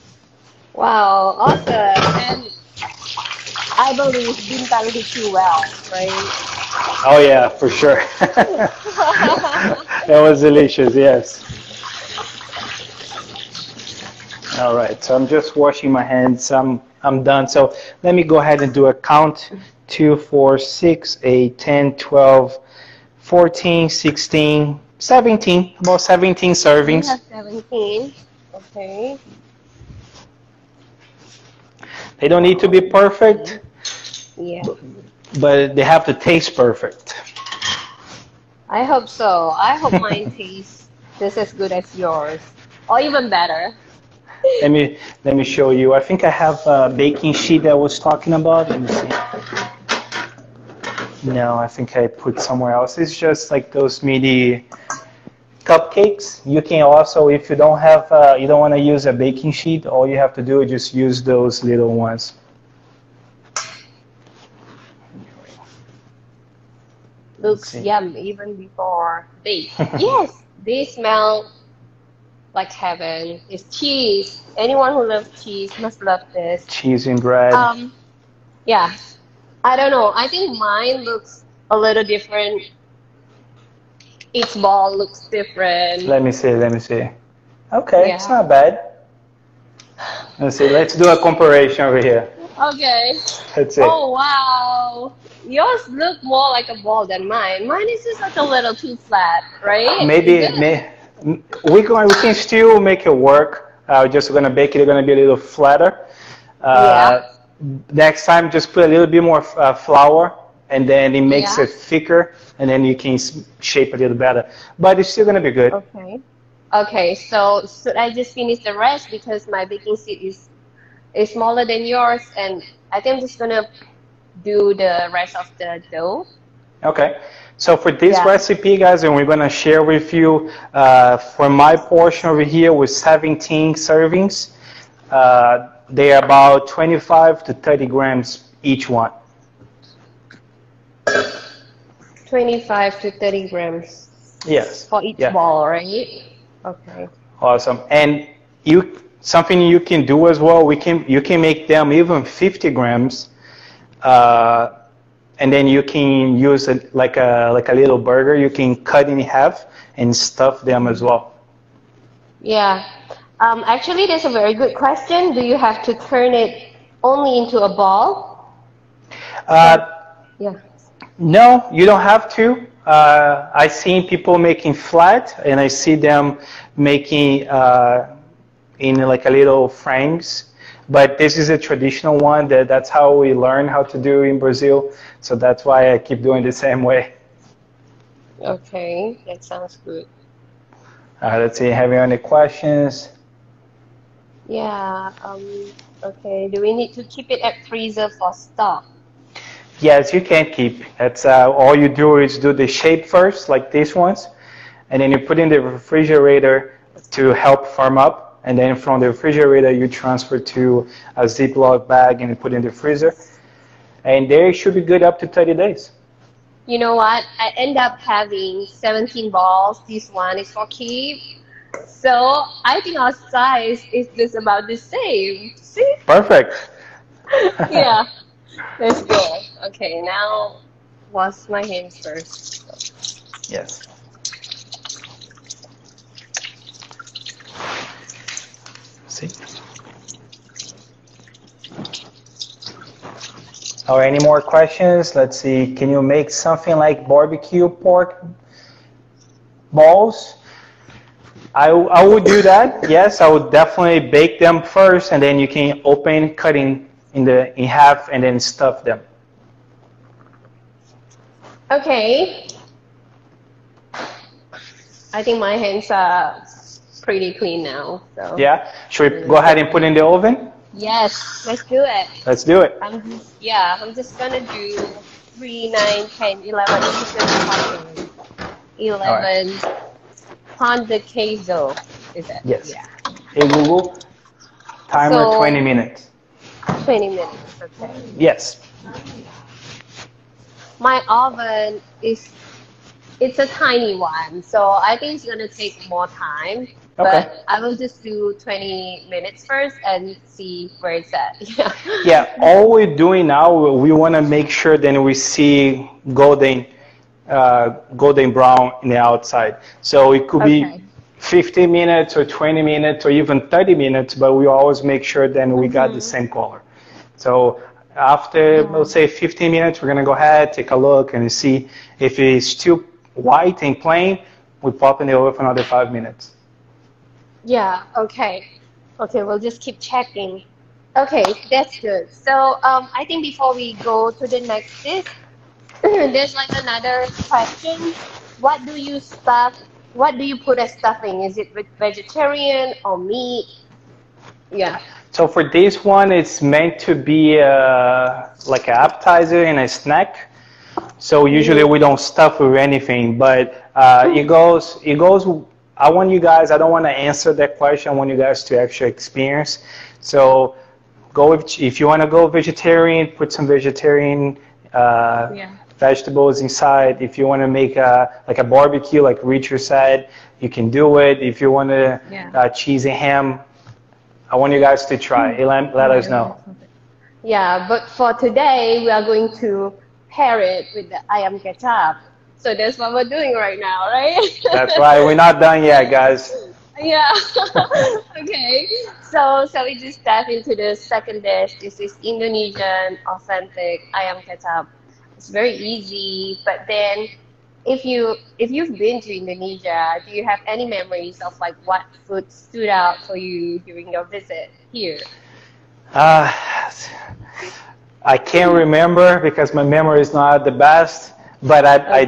[SPEAKER 1] Wow, awesome. And I believe Bintang did you well, right?
[SPEAKER 2] Oh yeah, for sure. That was delicious, yes. All right, so I'm just washing my hands. I'm done. So let me go ahead and do a count. 2, 4, 6, 8, 10, 12, 14, 16, 17. About 17
[SPEAKER 1] You
[SPEAKER 2] servings.
[SPEAKER 1] have 17. Okay.
[SPEAKER 2] They don't need to be perfect,
[SPEAKER 1] Yeah.
[SPEAKER 2] but they have to taste perfect.
[SPEAKER 1] I hope so. I hope mine tastes just as good as yours, or even better.
[SPEAKER 2] Let me show you. I think I have a baking sheet that I was talking about. Let me see. No, I think I put somewhere else. It's just like those mini cupcakes. You can also, if you don't have, you don't want to use a baking sheet, all you have to do is just use those little ones. Let's
[SPEAKER 1] Looks
[SPEAKER 2] see.
[SPEAKER 1] yum even before baked. Yes, they smell like heaven. It's cheese. Anyone who loves cheese must love this.
[SPEAKER 2] Cheese and bread.
[SPEAKER 1] Um, yeah. I don't know. I think mine looks a little different. Each ball looks different.
[SPEAKER 2] Let me see. Let me see. Okay, it's
[SPEAKER 1] Yeah.
[SPEAKER 2] not bad. Let's see. Let's do a comparison over here.
[SPEAKER 1] Okay.
[SPEAKER 2] Let's see.
[SPEAKER 1] Oh wow. Yours look more like a ball than mine. Mine is just like a little too flat, right? Is
[SPEAKER 2] Maybe
[SPEAKER 1] it?
[SPEAKER 2] we can still make it work. Just gonna bake it. It's gonna be a little flatter.
[SPEAKER 1] Yeah.
[SPEAKER 2] Uh, Next time, just put a little bit more flour, and then it makes
[SPEAKER 1] Yeah.
[SPEAKER 2] it thicker, and then you can shape a little better. But it's still gonna be good.
[SPEAKER 1] Okay. Okay, so should I just finish the rest because my baking sheet is smaller than yours, and I think I'm just gonna do the rest of the dough.
[SPEAKER 2] Okay. So for this
[SPEAKER 1] Yeah.
[SPEAKER 2] recipe, guys, and we're gonna share with you for my portion over here with 17 servings. They are about 25 to 30 grams each one.
[SPEAKER 1] 25 to 30 grams
[SPEAKER 2] Yes.
[SPEAKER 1] for each
[SPEAKER 2] Yeah.
[SPEAKER 1] ball, right? Okay.
[SPEAKER 2] Awesome. And something you can do as well. You can make them even 50 grams, and then you can use it like a little burger. You can cut in half and stuff them as well.
[SPEAKER 1] Yeah. Actually, that's a very good question. Do you have to turn it only into a ball?
[SPEAKER 2] Uh,
[SPEAKER 1] Yeah.
[SPEAKER 2] no, you don't have to. I seen people making flat, and I see them making in like a little frames. But this is a traditional one. That's how we learn how to do in Brazil. So that's why I keep doing the same way.
[SPEAKER 1] Okay, that sounds good.
[SPEAKER 2] Let's see. Have you any questions?
[SPEAKER 1] Yeah. Okay. Do we need to keep it at freezer for stock?
[SPEAKER 2] Yes, you can keep. That's all you do is do the shape first, like these ones, and then you put in the refrigerator to help firm up, and then from the refrigerator you transfer to a Ziploc bag and you put in the freezer, and they should be good up to 30 days.
[SPEAKER 1] You know what? I end up having 17 balls. This one is for keep. So I think our size is just about the same. See?
[SPEAKER 2] Perfect.
[SPEAKER 1] Yeah. Let's go. Okay, now wash my hands first.
[SPEAKER 2] Yes. See. Or any more questions? Let's see. Can you make something like barbecue pork balls? I would do that. Yes, I would definitely bake them first, and then you can open, cut in half, and then stuff them.
[SPEAKER 1] Okay. I think my hands are pretty clean now. So
[SPEAKER 2] Yeah? Should we go ahead and put it in the oven?
[SPEAKER 1] yes, let's do it.
[SPEAKER 2] Let's do it.
[SPEAKER 1] I'm just gonna do 3, 9, 10, 11. This is gonna be 11 Pao de Queijo, is it?
[SPEAKER 2] Yes.
[SPEAKER 1] Yeah.
[SPEAKER 2] Hey Google, timer
[SPEAKER 1] So
[SPEAKER 2] 20 minutes.
[SPEAKER 1] 20 minutes, okay.
[SPEAKER 2] Yes.
[SPEAKER 1] My oven it's a tiny one, so I think it's gonna take more time.
[SPEAKER 2] Okay.
[SPEAKER 1] But I will just do 20 minutes first and see where it's at. Yeah.
[SPEAKER 2] Yeah, all we're doing now, we want to make sure that we see golden brown in the outside. So it could be 15 minutes or 20 minutes or even 30 minutes, but we always make sure then we got the same color. So after, let's say 15 minutes, we're going to go ahead, take a look and see if it's still white and plain, we pop in the oven for another 5 minutes.
[SPEAKER 1] Yeah, okay. Okay, we'll just keep checking. Okay, that's good. So I think before we go to the next dish, there's like another question. What do you put as stuffing? Is it vegetarian or meat? Yeah.
[SPEAKER 2] So for this one, it's meant to be like an appetizer and a snack. So usually we don't stuff with anything, but it goes. I want you guys. I don't want to answer that question. I want you guys to actually experience. So go if you want to go vegetarian, put some vegetarian vegetables inside. If you want to make like a barbecue, like Richard said, you can do it. If you want to cheese and ham, I want you guys to try. Let us know.
[SPEAKER 1] Yeah, but for today, we are going to pair it with the Ayam Kecap. So that's what we're doing right now, right?
[SPEAKER 2] That's right. We're not done yet, guys.
[SPEAKER 1] Yeah. Okay. So shall we just dive into the second dish? This is Indonesian authentic Ayam Kecap. It's very easy, but then if you've been to Indonesia, do you have any memories of like what food stood out for you during your visit here?
[SPEAKER 2] I can't remember because my memory is not the best, but I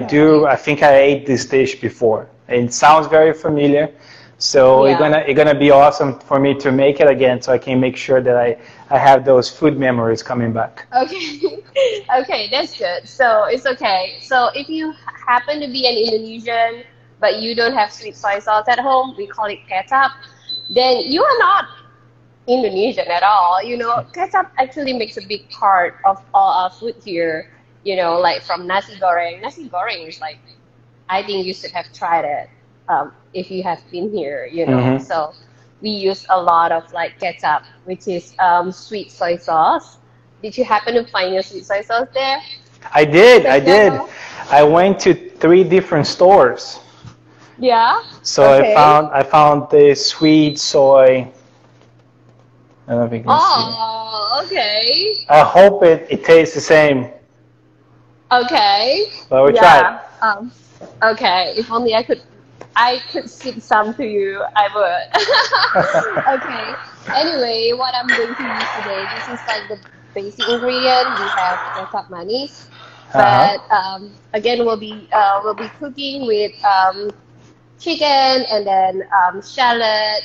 [SPEAKER 2] think I ate this dish before. It sounds very familiar, so it's gonna be awesome for me to make it again, so I can make sure that I have those food memories coming back.
[SPEAKER 1] Okay, okay, that's good. So it's okay. So if you happen to be an Indonesian, but you don't have sweet soy sauce at home, we call it kecap, then you are not Indonesian at all. You know, ketchup actually makes a big part of all our food here. You know, like from nasi goreng. Nasi goreng is like, I think you should have tried it if you have been here. You know, so we use a lot of like ketchup, which is sweet soy sauce. Did you happen to find your sweet soy sauce there?
[SPEAKER 2] I did. I went to 3 different stores.
[SPEAKER 1] Yeah.
[SPEAKER 2] So I found the sweet soy. I don't know if you can see it.
[SPEAKER 1] Okay.
[SPEAKER 2] I hope it tastes the same.
[SPEAKER 1] Okay.
[SPEAKER 2] But we tried.
[SPEAKER 1] Okay. If only I could sip some to you, I would. Okay. Anyway, what I'm going to use today, this is like the basic ingredient. We have kecap manis, but again, we'll be cooking with chicken and then shallot,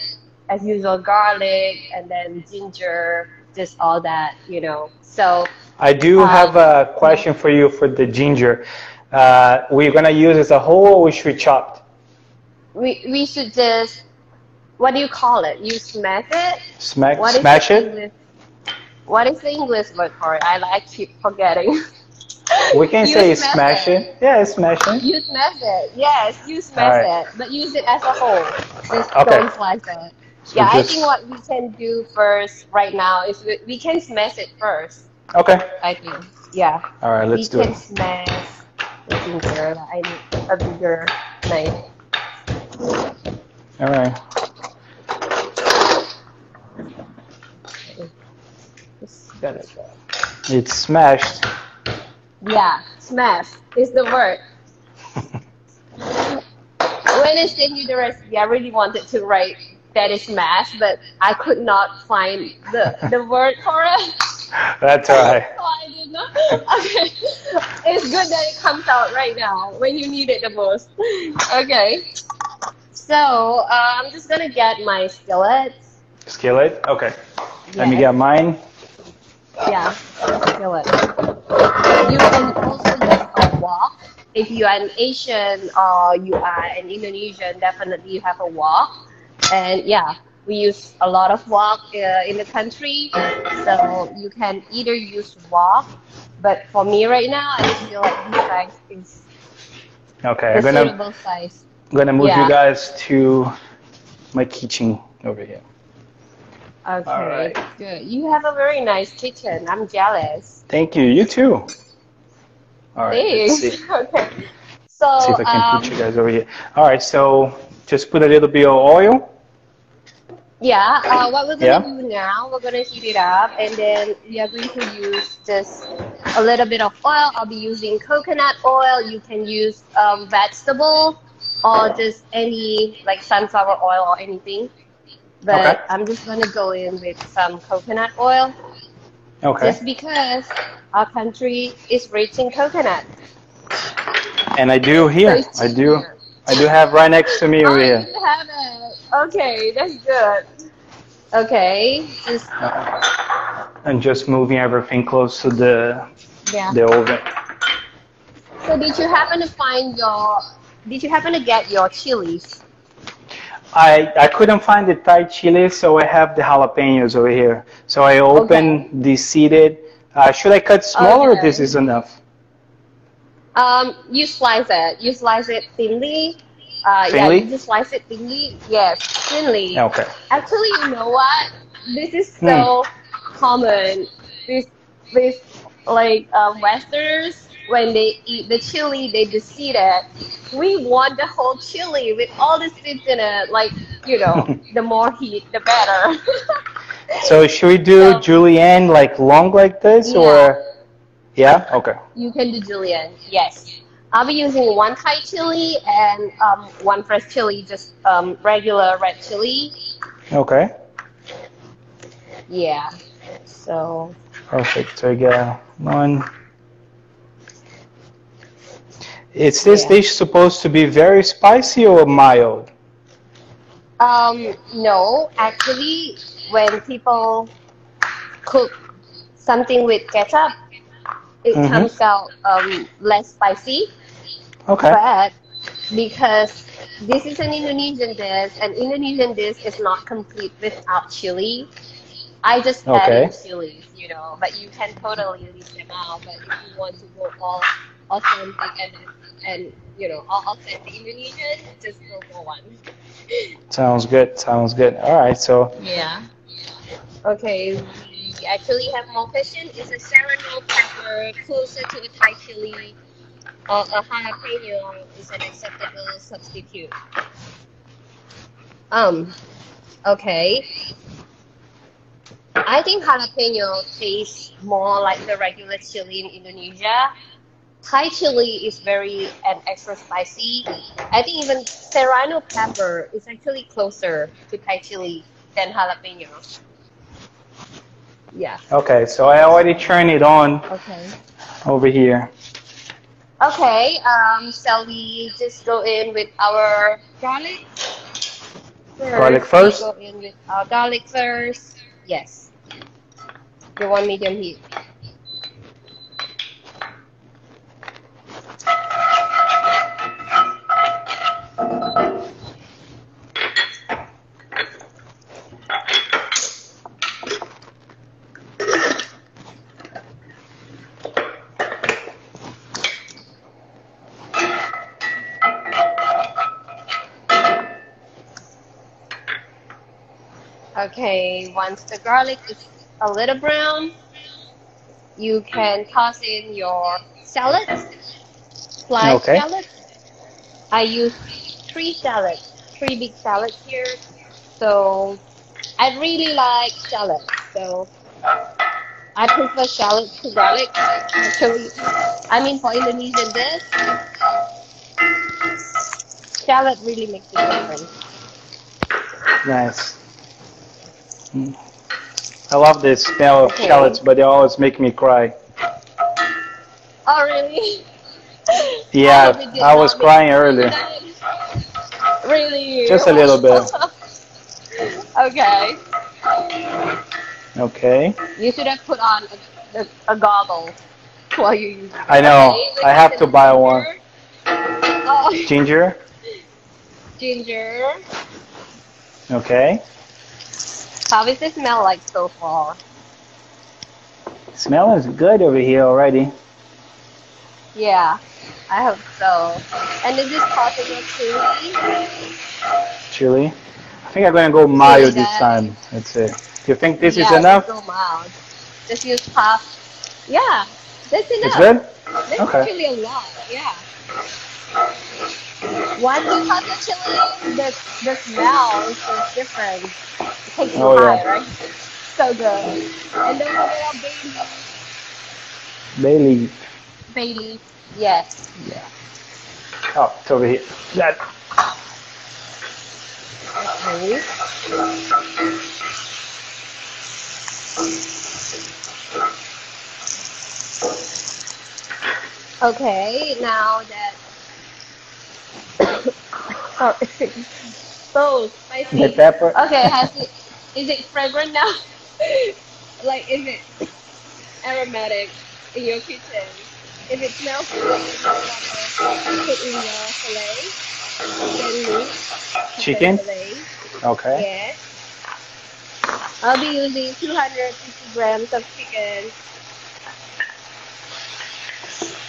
[SPEAKER 1] as usual, garlic, and then ginger, just all that, you know. So
[SPEAKER 2] I do have a question for you for the ginger. We're gonna use it as a whole, or we should chop?
[SPEAKER 1] We should just, what do you call it? You smash it?
[SPEAKER 2] Smash it?
[SPEAKER 1] What is the English word for it? I keep forgetting.
[SPEAKER 2] We can say smash it. Yeah, smash it.
[SPEAKER 1] You smash it. Yes, you smash it. But use it as a whole. Just don't slice it. So I think what we can do first right now is we can smash it first.
[SPEAKER 2] Okay.
[SPEAKER 1] I think. Yeah.
[SPEAKER 2] All right, let's do it.
[SPEAKER 1] We can smash the ginger. I need a bigger knife.
[SPEAKER 2] All right. It's smashed.
[SPEAKER 1] Yeah, smash is the word. When I sent you the recipe, I really wanted to write that is smash, but I could not find the word for it.
[SPEAKER 2] That's all right.
[SPEAKER 1] So I did not. Okay. It's good that it comes out right now when you need it the most. Okay. So I'm just gonna get my skillet.
[SPEAKER 2] Skillet? Okay. Let me
[SPEAKER 1] Yes.
[SPEAKER 2] get mine.
[SPEAKER 1] Yeah, skillet. You can also use a wok. If you are an Asian or you are an Indonesian, definitely you have a wok. And yeah, we use a lot of wok in the country. So you can either use wok, but for me right now, I feel like this size is
[SPEAKER 2] Okay,
[SPEAKER 1] the suitable size.
[SPEAKER 2] I'm gonna move you
[SPEAKER 1] Yeah.
[SPEAKER 2] guys to my kitchen over here. All
[SPEAKER 1] Okay,
[SPEAKER 2] right.
[SPEAKER 1] good. You have a very nice kitchen. I'm jealous.
[SPEAKER 2] Thank you. You too. All right. Let's
[SPEAKER 1] Thanks.
[SPEAKER 2] see.
[SPEAKER 1] Okay.
[SPEAKER 2] See
[SPEAKER 1] So,
[SPEAKER 2] if I can put you guys over here. All right. So just put a little bit of oil.
[SPEAKER 1] yeah, what we're gonna
[SPEAKER 2] Yeah.
[SPEAKER 1] do now, we're gonna heat it up, and then we are going to use just a little bit of oil. I'll be using coconut oil. You can use vegetable or just any like sunflower oil or anything.
[SPEAKER 2] Okay.
[SPEAKER 1] But I'm just gonna go in with some coconut oil
[SPEAKER 2] Okay.
[SPEAKER 1] just because our country is rich in coconut.
[SPEAKER 2] And I do
[SPEAKER 1] So
[SPEAKER 2] here.
[SPEAKER 1] it's cheap here.
[SPEAKER 2] I do have right next to me over
[SPEAKER 1] Oh,
[SPEAKER 2] here.
[SPEAKER 1] you have it. Okay, that's good. Okay, just
[SPEAKER 2] And just moving everything close to
[SPEAKER 1] yeah.
[SPEAKER 2] the oven.
[SPEAKER 1] So did you happen to get your chilies?
[SPEAKER 2] I couldn't find the Thai chili, so I have the jalapenos over here. So I
[SPEAKER 1] Okay.
[SPEAKER 2] open the seeded. Should I cut smaller or this
[SPEAKER 1] Okay.
[SPEAKER 2] is enough?
[SPEAKER 1] You slice it. You slice it thinly. Yeah, you
[SPEAKER 2] Thinly?
[SPEAKER 1] just slice it thinly. Yes, thinly.
[SPEAKER 2] Okay.
[SPEAKER 1] Actually, you know what? This is
[SPEAKER 2] Hmm.
[SPEAKER 1] so common with like Westerners when they eat the chili, they just seed it. We want the whole chili with all the seeds in it. Like the more heat, the better.
[SPEAKER 2] So should we do
[SPEAKER 1] So
[SPEAKER 2] julienne like long like this
[SPEAKER 1] yeah,
[SPEAKER 2] or yeah? Okay.
[SPEAKER 1] you can do julienne. Yes. I'll be using one Thai chili and one fresh chili, just regular red chili.
[SPEAKER 2] Okay.
[SPEAKER 1] Yeah. So
[SPEAKER 2] Perfect. So I got one. Is this
[SPEAKER 1] yeah.
[SPEAKER 2] dish supposed to be very spicy or mild?
[SPEAKER 1] No, actually, when people cook something with ketchup, it
[SPEAKER 2] Mm-hmm.
[SPEAKER 1] comes out less spicy.
[SPEAKER 2] Okay.
[SPEAKER 1] But because this is an Indonesian dish, and Indonesian dish is not complete without chili, I just add in
[SPEAKER 2] Okay.
[SPEAKER 1] chilies, but you can totally leave them out. But if you want to go all authentic and all authentic Indonesian, just go for one.
[SPEAKER 2] Sounds good. Sounds good. All right. So
[SPEAKER 1] Yeah. Okay, we actually have more question. Is a serrano pepper closer to a Thai chili or a jalapeno is an acceptable substitute? Um, okay. I think jalapeno tastes more like the regular chili in Indonesia. Thai chili is very and extra spicy. I think even serrano pepper is actually closer to Thai chili than jalapeno. Yeah.
[SPEAKER 2] okay. So I already turned it on
[SPEAKER 1] Okay.
[SPEAKER 2] over here.
[SPEAKER 1] Okay. Shall we just go in with our garlic
[SPEAKER 2] Garlic
[SPEAKER 1] first? We go
[SPEAKER 2] first.
[SPEAKER 1] in with our garlic first. Yes. You want medium heat. Okay. Once the garlic is a little brown, you can toss in your salads, sliced
[SPEAKER 2] Okay.
[SPEAKER 1] salads. I use three big salads here. So I really like salad. So I prefer salad to garlic. Actually, I mean for Indonesian dish, salad really makes a difference.
[SPEAKER 2] Nice. Mm. I love the smell of shallots,
[SPEAKER 1] Okay.
[SPEAKER 2] but they always make me cry.
[SPEAKER 1] Oh really? I hope
[SPEAKER 2] Yeah,
[SPEAKER 1] it did
[SPEAKER 2] I was
[SPEAKER 1] not make you
[SPEAKER 2] crying
[SPEAKER 1] cry
[SPEAKER 2] earlier.
[SPEAKER 1] tonight. Really? Really?
[SPEAKER 2] Just a little bit.
[SPEAKER 1] Okay.
[SPEAKER 2] Okay.
[SPEAKER 1] You should have put on a goggle while you're using it.
[SPEAKER 2] I know.
[SPEAKER 1] Okay, we
[SPEAKER 2] I
[SPEAKER 1] have
[SPEAKER 2] have to
[SPEAKER 1] some
[SPEAKER 2] buy one.
[SPEAKER 1] ginger. Oh,
[SPEAKER 2] Ginger.
[SPEAKER 1] ginger.
[SPEAKER 2] Okay.
[SPEAKER 1] How is the smell like so far?
[SPEAKER 2] Smell is good over here already.
[SPEAKER 1] Yeah, I hope so. And is this possible chili?
[SPEAKER 2] Chili. I think I'm gonna go
[SPEAKER 1] Chili
[SPEAKER 2] mayo this
[SPEAKER 1] that.
[SPEAKER 2] time. That's it. Do you think this is
[SPEAKER 1] Yeah, just
[SPEAKER 2] enough?
[SPEAKER 1] go mild. Just use half. Yeah, that's
[SPEAKER 2] It's
[SPEAKER 1] enough.
[SPEAKER 2] good?
[SPEAKER 1] That's
[SPEAKER 2] Okay.
[SPEAKER 1] actually a lot. Yeah. Once you cut the chili, the smell is just different. It takes you
[SPEAKER 2] Oh
[SPEAKER 1] high,
[SPEAKER 2] yeah.
[SPEAKER 1] right? So good. And don't forget our bay leaf.
[SPEAKER 2] Bay leaf.
[SPEAKER 1] Bay leaf. Yes.
[SPEAKER 2] Yeah. Oh, it's over here. That.
[SPEAKER 1] Okay. Okay, now that sorry, so spicy.
[SPEAKER 2] The pepper.
[SPEAKER 1] Okay, is it fragrant now? Like, is it aromatic in your kitchen? If it smells good, you might want to put in your fillet, chicken meat, chicken
[SPEAKER 2] Chicken.
[SPEAKER 1] fillet.
[SPEAKER 2] Okay.
[SPEAKER 1] Yes. I'll be using 250 grams of chicken,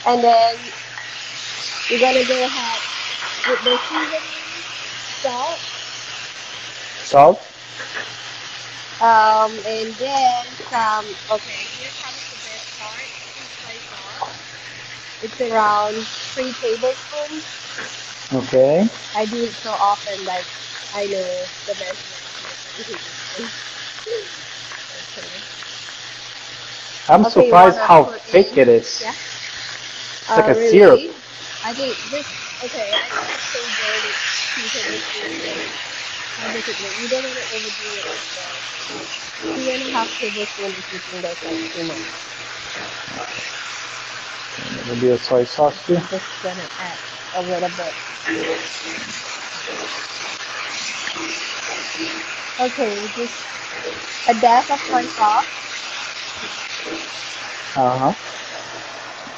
[SPEAKER 1] and then you're gonna go ahead with the seasoning, salt,
[SPEAKER 2] Salt.
[SPEAKER 1] and then some. Okay, here comes the best part. Soy sauce. It's around 3 tablespoons.
[SPEAKER 2] Okay.
[SPEAKER 1] I do it so often that I know the measurement.
[SPEAKER 2] I'm
[SPEAKER 1] Okay, you
[SPEAKER 2] surprised
[SPEAKER 1] wanna
[SPEAKER 2] how
[SPEAKER 1] put
[SPEAKER 2] thick
[SPEAKER 1] in?
[SPEAKER 2] it is.
[SPEAKER 1] Yeah.
[SPEAKER 2] It's like a syrup.
[SPEAKER 1] Really? I think this. Okay, I think it's so good. It's 2 tablespoons. How does it look? You don't want to overdo it as well. 2.5 tablespoons if you think that's like too much.
[SPEAKER 2] Maybe a soy sauce too.
[SPEAKER 1] I'm just gonna add a little bit. Okay, just a dash of soy sauce,
[SPEAKER 2] Uh huh.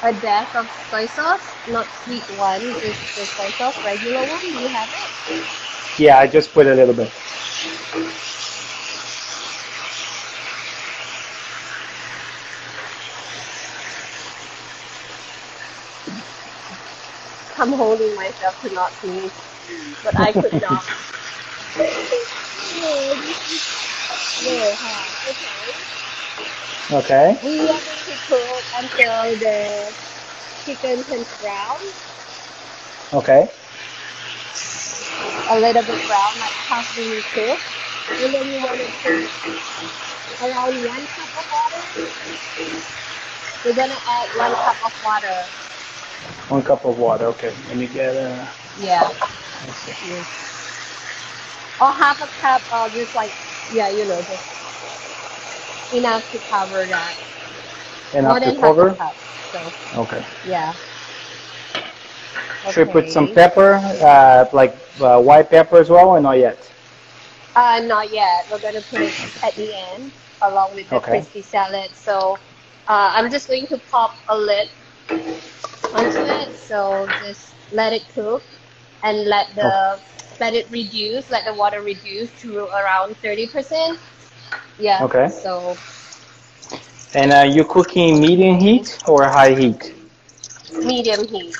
[SPEAKER 1] a dash of soy sauce, not sweet one, just the soy sauce, regular one. Do you have it?
[SPEAKER 2] Yeah, I just put a little bit.
[SPEAKER 1] I'm holding myself to not sneeze, but I could not. No, this is very hot. Okay.
[SPEAKER 2] Okay.
[SPEAKER 1] We are going to cook until the chicken turns brown,
[SPEAKER 2] Okay.
[SPEAKER 1] a little bit brown, like halfway cooked. And then you want to put around 1 cup of water. We're gonna add 1 cup of water.
[SPEAKER 2] 1 cup of water. Okay. Let me get
[SPEAKER 1] Yeah.
[SPEAKER 2] let's see.
[SPEAKER 1] Yes. Or half a cup, or just like, yeah, just enough to cover that. More
[SPEAKER 2] Enough to
[SPEAKER 1] than half a
[SPEAKER 2] cover.
[SPEAKER 1] cup. So,
[SPEAKER 2] Okay.
[SPEAKER 1] yeah.
[SPEAKER 2] Should we put some
[SPEAKER 1] Okay.
[SPEAKER 2] pepper, like white pepper as well, or not yet?
[SPEAKER 1] Not yet. We're gonna put it at the end, along with the
[SPEAKER 2] Okay.
[SPEAKER 1] crispy salad. So, I'm just going to pop a lid onto it. So just let it cook and let it reduce, let the water reduce to around 30%. Yeah.
[SPEAKER 2] Okay.
[SPEAKER 1] So
[SPEAKER 2] And you cooking medium heat or high heat?
[SPEAKER 1] medium heat.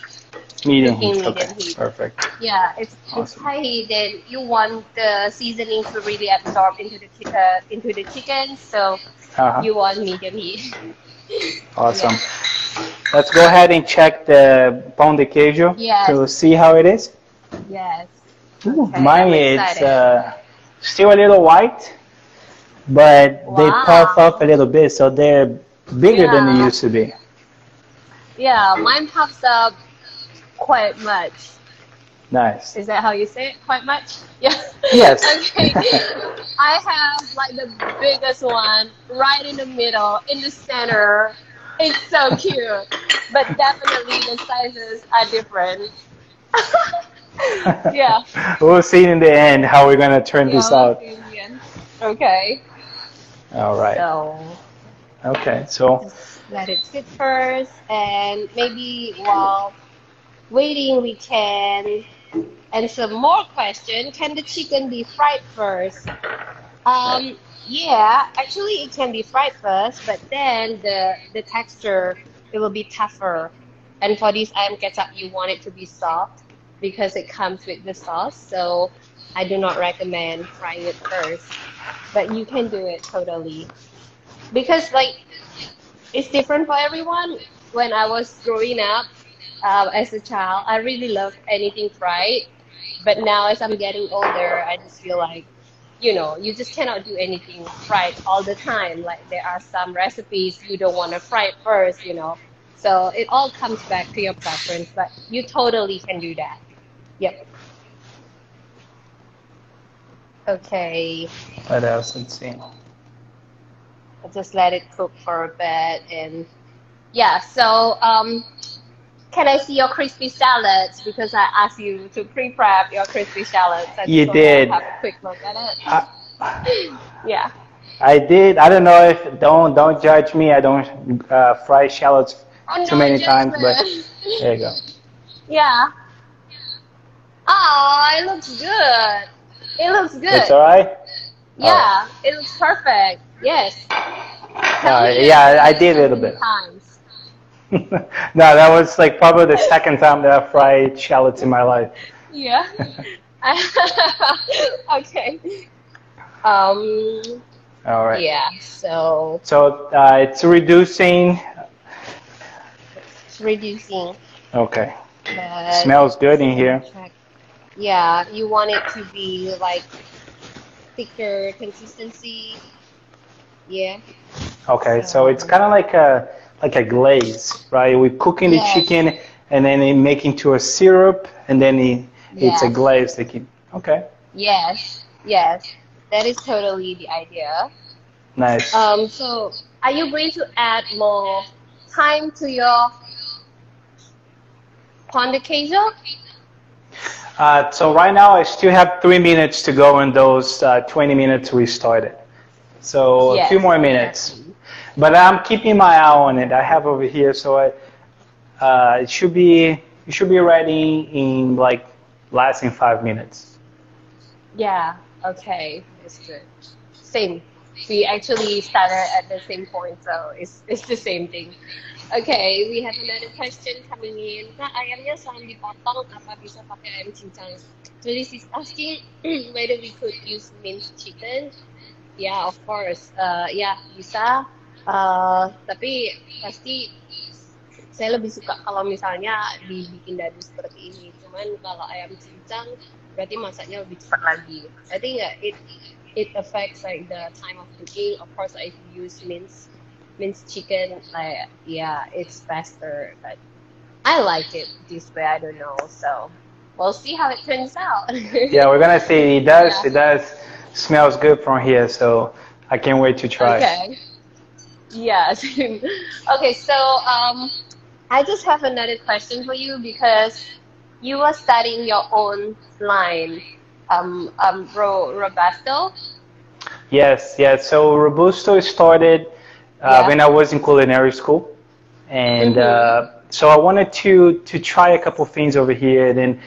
[SPEAKER 2] Medium
[SPEAKER 1] Cooking
[SPEAKER 2] heat. Okay.
[SPEAKER 1] medium heat.
[SPEAKER 2] Perfect.
[SPEAKER 1] Yeah. If it's
[SPEAKER 2] Awesome.
[SPEAKER 1] high heat, then you want the seasoning to really absorb into the chicken. So
[SPEAKER 2] Uh-huh.
[SPEAKER 1] you want medium heat.
[SPEAKER 2] Awesome.
[SPEAKER 1] Yeah.
[SPEAKER 2] Let's go ahead and check the Pão de Queijo
[SPEAKER 1] Yes.
[SPEAKER 2] to see how it is.
[SPEAKER 1] Yes.
[SPEAKER 2] Ooh,
[SPEAKER 1] Okay.
[SPEAKER 2] mine
[SPEAKER 1] I'm
[SPEAKER 2] is
[SPEAKER 1] excited.
[SPEAKER 2] still a little white, but they puff up
[SPEAKER 1] Wow.
[SPEAKER 2] a little bit, so they're bigger than they
[SPEAKER 1] Yeah.
[SPEAKER 2] used to be.
[SPEAKER 1] Yeah. Mine puffs up quite much.
[SPEAKER 2] Nice.
[SPEAKER 1] Is that how you say it? Quite much? Yeah.
[SPEAKER 2] Yes.
[SPEAKER 1] Okay. I have like the biggest one right in the middle, in the center. It's so cute. But definitely the sizes are different. Yeah.
[SPEAKER 2] We'll see in the end how we're gonna turn
[SPEAKER 1] Yeah,
[SPEAKER 2] this
[SPEAKER 1] we'll
[SPEAKER 2] out.
[SPEAKER 1] see in the end. Okay.
[SPEAKER 2] All right.
[SPEAKER 1] So
[SPEAKER 2] Okay. So
[SPEAKER 1] just let it sit first, and maybe while waiting, we can answer more question. Can the chicken be fried first? Yeah, actually it can be fried first, but then the texture it will be tougher. And for this ayam kecap, you want it to be soft because it comes with the sauce. So I do not recommend frying it first, but you can do it totally because like it's different for everyone. When I was growing up as a child, I really loved anything fried. But now, as I'm getting older, I just feel like, you just cannot do anything fried all the time. Like there are some recipes you don't want to fry it first. So it all comes back to your preference, but you totally can do that. Yep. Okay.
[SPEAKER 2] what else? Let's see.
[SPEAKER 1] I'll just let it cook for a bit, and yeah. So can I see your crispy salads? Because I asked you to pre-prep your crispy salads. I
[SPEAKER 2] You
[SPEAKER 1] just want to
[SPEAKER 2] did.
[SPEAKER 1] have a quick look at
[SPEAKER 2] I,
[SPEAKER 1] it. Yeah.
[SPEAKER 2] I did. I don't know if don't judge me. I don't fry shallots
[SPEAKER 1] Oh,
[SPEAKER 2] too
[SPEAKER 1] no
[SPEAKER 2] many times, but
[SPEAKER 1] judgment.
[SPEAKER 2] there you go.
[SPEAKER 1] Yeah. Oh, it looks good. It looks
[SPEAKER 2] It's
[SPEAKER 1] good.
[SPEAKER 2] all right. All right.
[SPEAKER 1] Yeah, it looks perfect. Yes. Tell me you have
[SPEAKER 2] Yeah,
[SPEAKER 1] done
[SPEAKER 2] I
[SPEAKER 1] it
[SPEAKER 2] did
[SPEAKER 1] so
[SPEAKER 2] a little
[SPEAKER 1] many
[SPEAKER 2] bit.
[SPEAKER 1] times.
[SPEAKER 2] No, that was like probably the second time that I fried shallots in my life.
[SPEAKER 1] Yeah. Okay. Um,
[SPEAKER 2] All right.
[SPEAKER 1] yeah, so
[SPEAKER 2] So it's reducing.
[SPEAKER 1] it's reducing,
[SPEAKER 2] Okay.
[SPEAKER 1] but
[SPEAKER 2] Smells good in
[SPEAKER 1] let me
[SPEAKER 2] here.
[SPEAKER 1] check. Yeah, you want it to be like thicker consistency. Yeah.
[SPEAKER 2] Okay, so it's
[SPEAKER 1] So,
[SPEAKER 2] kind of like a glaze, right? We're cooking the
[SPEAKER 1] yes,
[SPEAKER 2] chicken and then it make into a syrup and then it's a
[SPEAKER 1] yes,
[SPEAKER 2] glaze. Okay,
[SPEAKER 1] yes, yes. That is totally the idea.
[SPEAKER 2] nice.
[SPEAKER 1] So are you going to add more time to your Pao de Queijo?
[SPEAKER 2] So right now I still have 3 minutes to go in those 20 minutes we started. So a few
[SPEAKER 1] Yes,
[SPEAKER 2] more minutes.
[SPEAKER 1] exactly.
[SPEAKER 2] But I'm keeping my eye on it. I have over here, so it should be ready in like less than 5 minutes.
[SPEAKER 1] Yeah, okay, that's good. Same. We actually started at the same point, so it's the same thing. Okay, we have another question coming in. Kak, ayamnya selain dipotong, apa bisa pakai ayam cincang? So this is asking whether we could use minced chicken. Yeah, of course. Ya, bisa. Tapi pasti saya lebih suka kalau misalnya dibikin dadu seperti ini. Cuman kalau ayam cincang berarti masaknya lebih cepat lagi. I think it affects like the time of cooking. Of course, if you use minced chicken, like yeah, it's faster. But I like it this way. I don't know. So we'll see how it turns out.
[SPEAKER 2] Yeah, we're gonna see.
[SPEAKER 1] Yeah.
[SPEAKER 2] It does smells good from here, so I can't wait to try.
[SPEAKER 1] Okay. Yes. Okay, so I just have another question for you because you were studying your own line, Robusto.
[SPEAKER 2] Yes, yes. So Robusto started
[SPEAKER 1] Yeah.
[SPEAKER 2] when I was in culinary school, and
[SPEAKER 1] Mm-hmm.
[SPEAKER 2] so I wanted to try a couple things over here. Then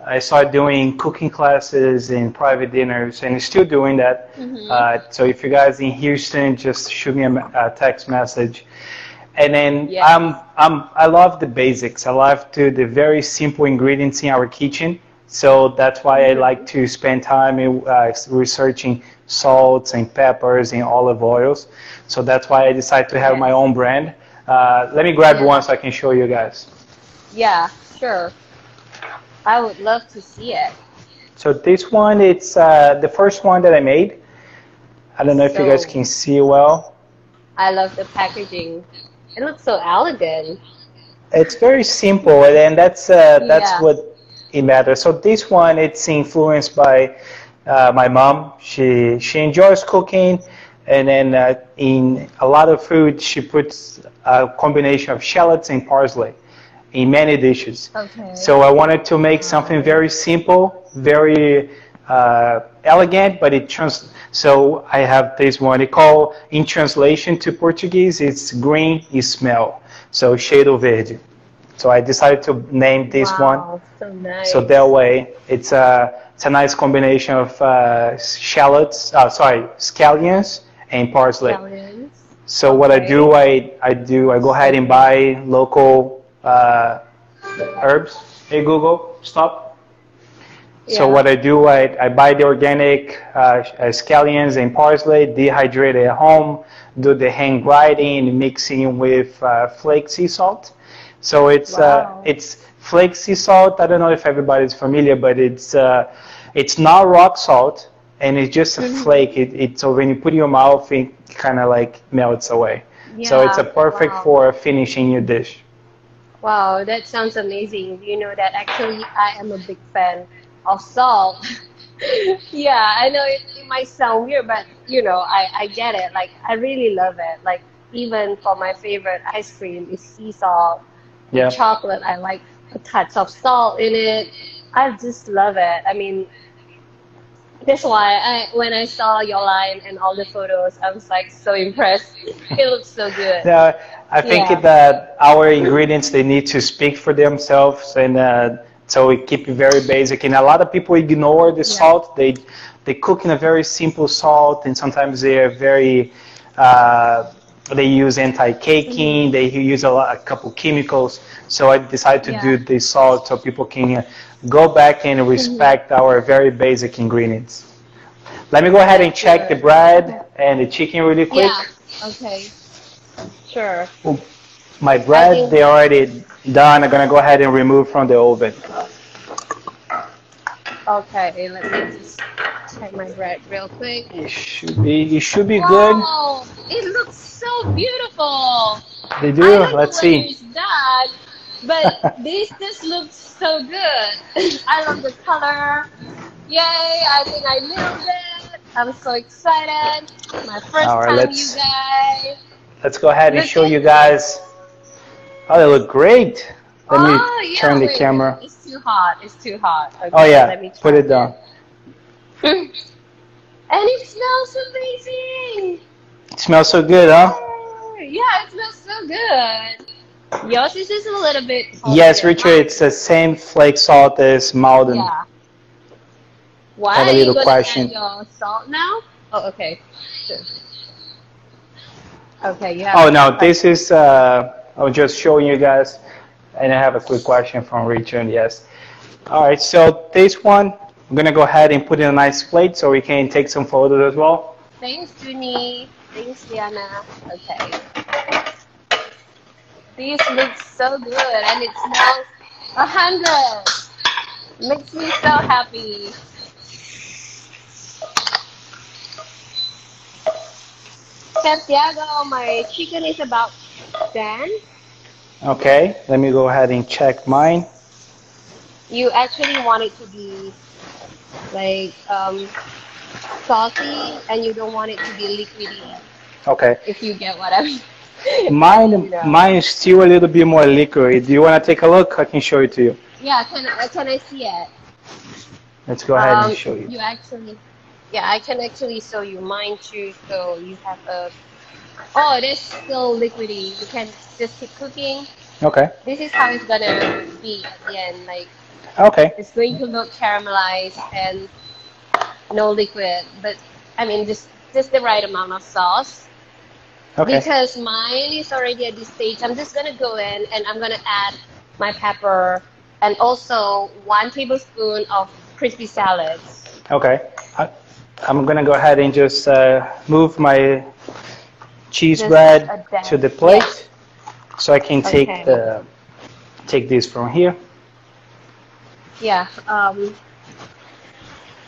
[SPEAKER 2] I started doing cooking classes and private dinners, and still doing that.
[SPEAKER 1] Mm-hmm.
[SPEAKER 2] So if you guys in Houston, just shoot me a text message. And then
[SPEAKER 1] Yes.
[SPEAKER 2] I love the basics. I love the very simple ingredients in our kitchen. So that's why I like
[SPEAKER 1] Mm-hmm.
[SPEAKER 2] to spend time in, researching salts and peppers and olive oils. So that's why I decided to have my
[SPEAKER 1] Yes.
[SPEAKER 2] own brand. Let me grab
[SPEAKER 1] Yeah.
[SPEAKER 2] one so I can show you guys.
[SPEAKER 1] Yeah, sure. I would love to see it.
[SPEAKER 2] So this one, it's the first one that I made. I don't know if you guys
[SPEAKER 1] So
[SPEAKER 2] can see well.
[SPEAKER 1] I love the packaging. It looks so elegant.
[SPEAKER 2] It's very simple, and that's
[SPEAKER 1] Yeah.
[SPEAKER 2] what it matters. So this one, it's influenced by my mom. She enjoys cooking, and then in a lot of food, she puts a combination of shallots and parsley. in many dishes.
[SPEAKER 1] Okay.
[SPEAKER 2] So I wanted to make something very simple, very elegant, but so I have this one. They call, in translation to Portuguese, it's green smell. So cheiro verde. So I decided to name this one.
[SPEAKER 1] Wow, so nice.
[SPEAKER 2] So that way, it's a nice combination of scallions and parsley.
[SPEAKER 1] Scallions.
[SPEAKER 2] So what I do, I go ahead and buy local herbs. Hey Google, stop.
[SPEAKER 1] Yeah.
[SPEAKER 2] So what I do, I buy the organic scallions and parsley, dehydrate it at home, do the hand grinding, mixing with flake sea salt. So it's flake sea salt. I don't know if everybody's familiar, but it's not rock salt, and it's just a flake. So when you put it in your mouth, it kind of like melts away.
[SPEAKER 1] Yeah,
[SPEAKER 2] so it's a perfect for finishing your dish.
[SPEAKER 1] Wow, that sounds amazing. You know that actually I am a big fan of salt. Yeah, I know it might sound weird, but you know, I get it. Like I really love it. Like even for my favorite ice cream is sea salt.
[SPEAKER 2] Yeah.
[SPEAKER 1] Chocolate, I like a touch of salt in it. I just love it. I mean, that's why when I saw your line and all the photos, I was like so impressed. It looks so good.
[SPEAKER 2] Yeah, I think that our ingredients, they need to speak for themselves, and so we keep it very basic. And a lot of people ignore the salt. They cook in a very simple salt, and sometimes they are very they use anti-caking. They use a couple chemicals. So I decided to do the salt so people can go back and respect our very basic ingredients. Let me go ahead and check the bread and the chicken really quick.
[SPEAKER 1] Yeah. Okay. Sure.
[SPEAKER 2] My bread, they're already done. I'm gonna go ahead and remove from the oven.
[SPEAKER 1] Okay, let me just check my bread real quick.
[SPEAKER 2] It should be good.
[SPEAKER 1] Wow, it looks so beautiful.
[SPEAKER 2] They do.
[SPEAKER 1] I don't
[SPEAKER 2] Let's
[SPEAKER 1] know
[SPEAKER 2] see.
[SPEAKER 1] when it's done, but this just looks so good. I love the color. Yay! I think I nailed it. I'm so excited. My first time, you guys.
[SPEAKER 2] Let's go ahead and show you guys. Oh, they look great. Let me turn the camera.
[SPEAKER 1] It's too hot. It's too hot. Okay,
[SPEAKER 2] oh yeah,
[SPEAKER 1] let me
[SPEAKER 2] put it down.
[SPEAKER 1] And it smells amazing.
[SPEAKER 2] It smells so good, huh?
[SPEAKER 1] Yeah, it smells so good. Yours is just a little bit.
[SPEAKER 2] Yes, Richard, it's the same flake salt as Malden.
[SPEAKER 1] Yeah. Why
[SPEAKER 2] have a
[SPEAKER 1] are you
[SPEAKER 2] little
[SPEAKER 1] going
[SPEAKER 2] question.
[SPEAKER 1] to add your salt now? Oh, okay. Sure. Okay, you have.
[SPEAKER 2] Oh no, this is. I'm just showing you guys, and I have a quick question from Richard. Yes. All right, so this one, I'm gonna go ahead and put in a nice plate so we can take some photos as well.
[SPEAKER 1] Thanks, Junie. Thanks, Diana. Okay. This looks so good, and it smells 100. Makes me so happy. Chef Thiago, my chicken is about done.
[SPEAKER 2] Okay, let me go ahead and check mine.
[SPEAKER 1] You actually want it to be like saucy, and you don't want it to be liquidy.
[SPEAKER 2] Okay.
[SPEAKER 1] If you get what I mean.
[SPEAKER 2] Mine is still a little bit more liquid. Do you want to take a look? I can show it to you.
[SPEAKER 1] Yeah, can I see it?
[SPEAKER 2] Let's go ahead and show you.
[SPEAKER 1] You actually, yeah, I can actually show you mine too. So you have a. Oh, it is still liquidy. You can just keep cooking.
[SPEAKER 2] Okay.
[SPEAKER 1] This is how it's gonna be at the end. Like.
[SPEAKER 2] Okay.
[SPEAKER 1] It's going to look caramelized and no liquid, but I mean just the right amount of sauce.
[SPEAKER 2] Okay.
[SPEAKER 1] Because mine is already at this stage, I'm just gonna go in and I'm gonna add my pepper and also 1 tablespoon of crispy salads.
[SPEAKER 2] Okay. I'm gonna go ahead and just move my cheese bread to the plate, so I can take this from here.
[SPEAKER 1] Yeah.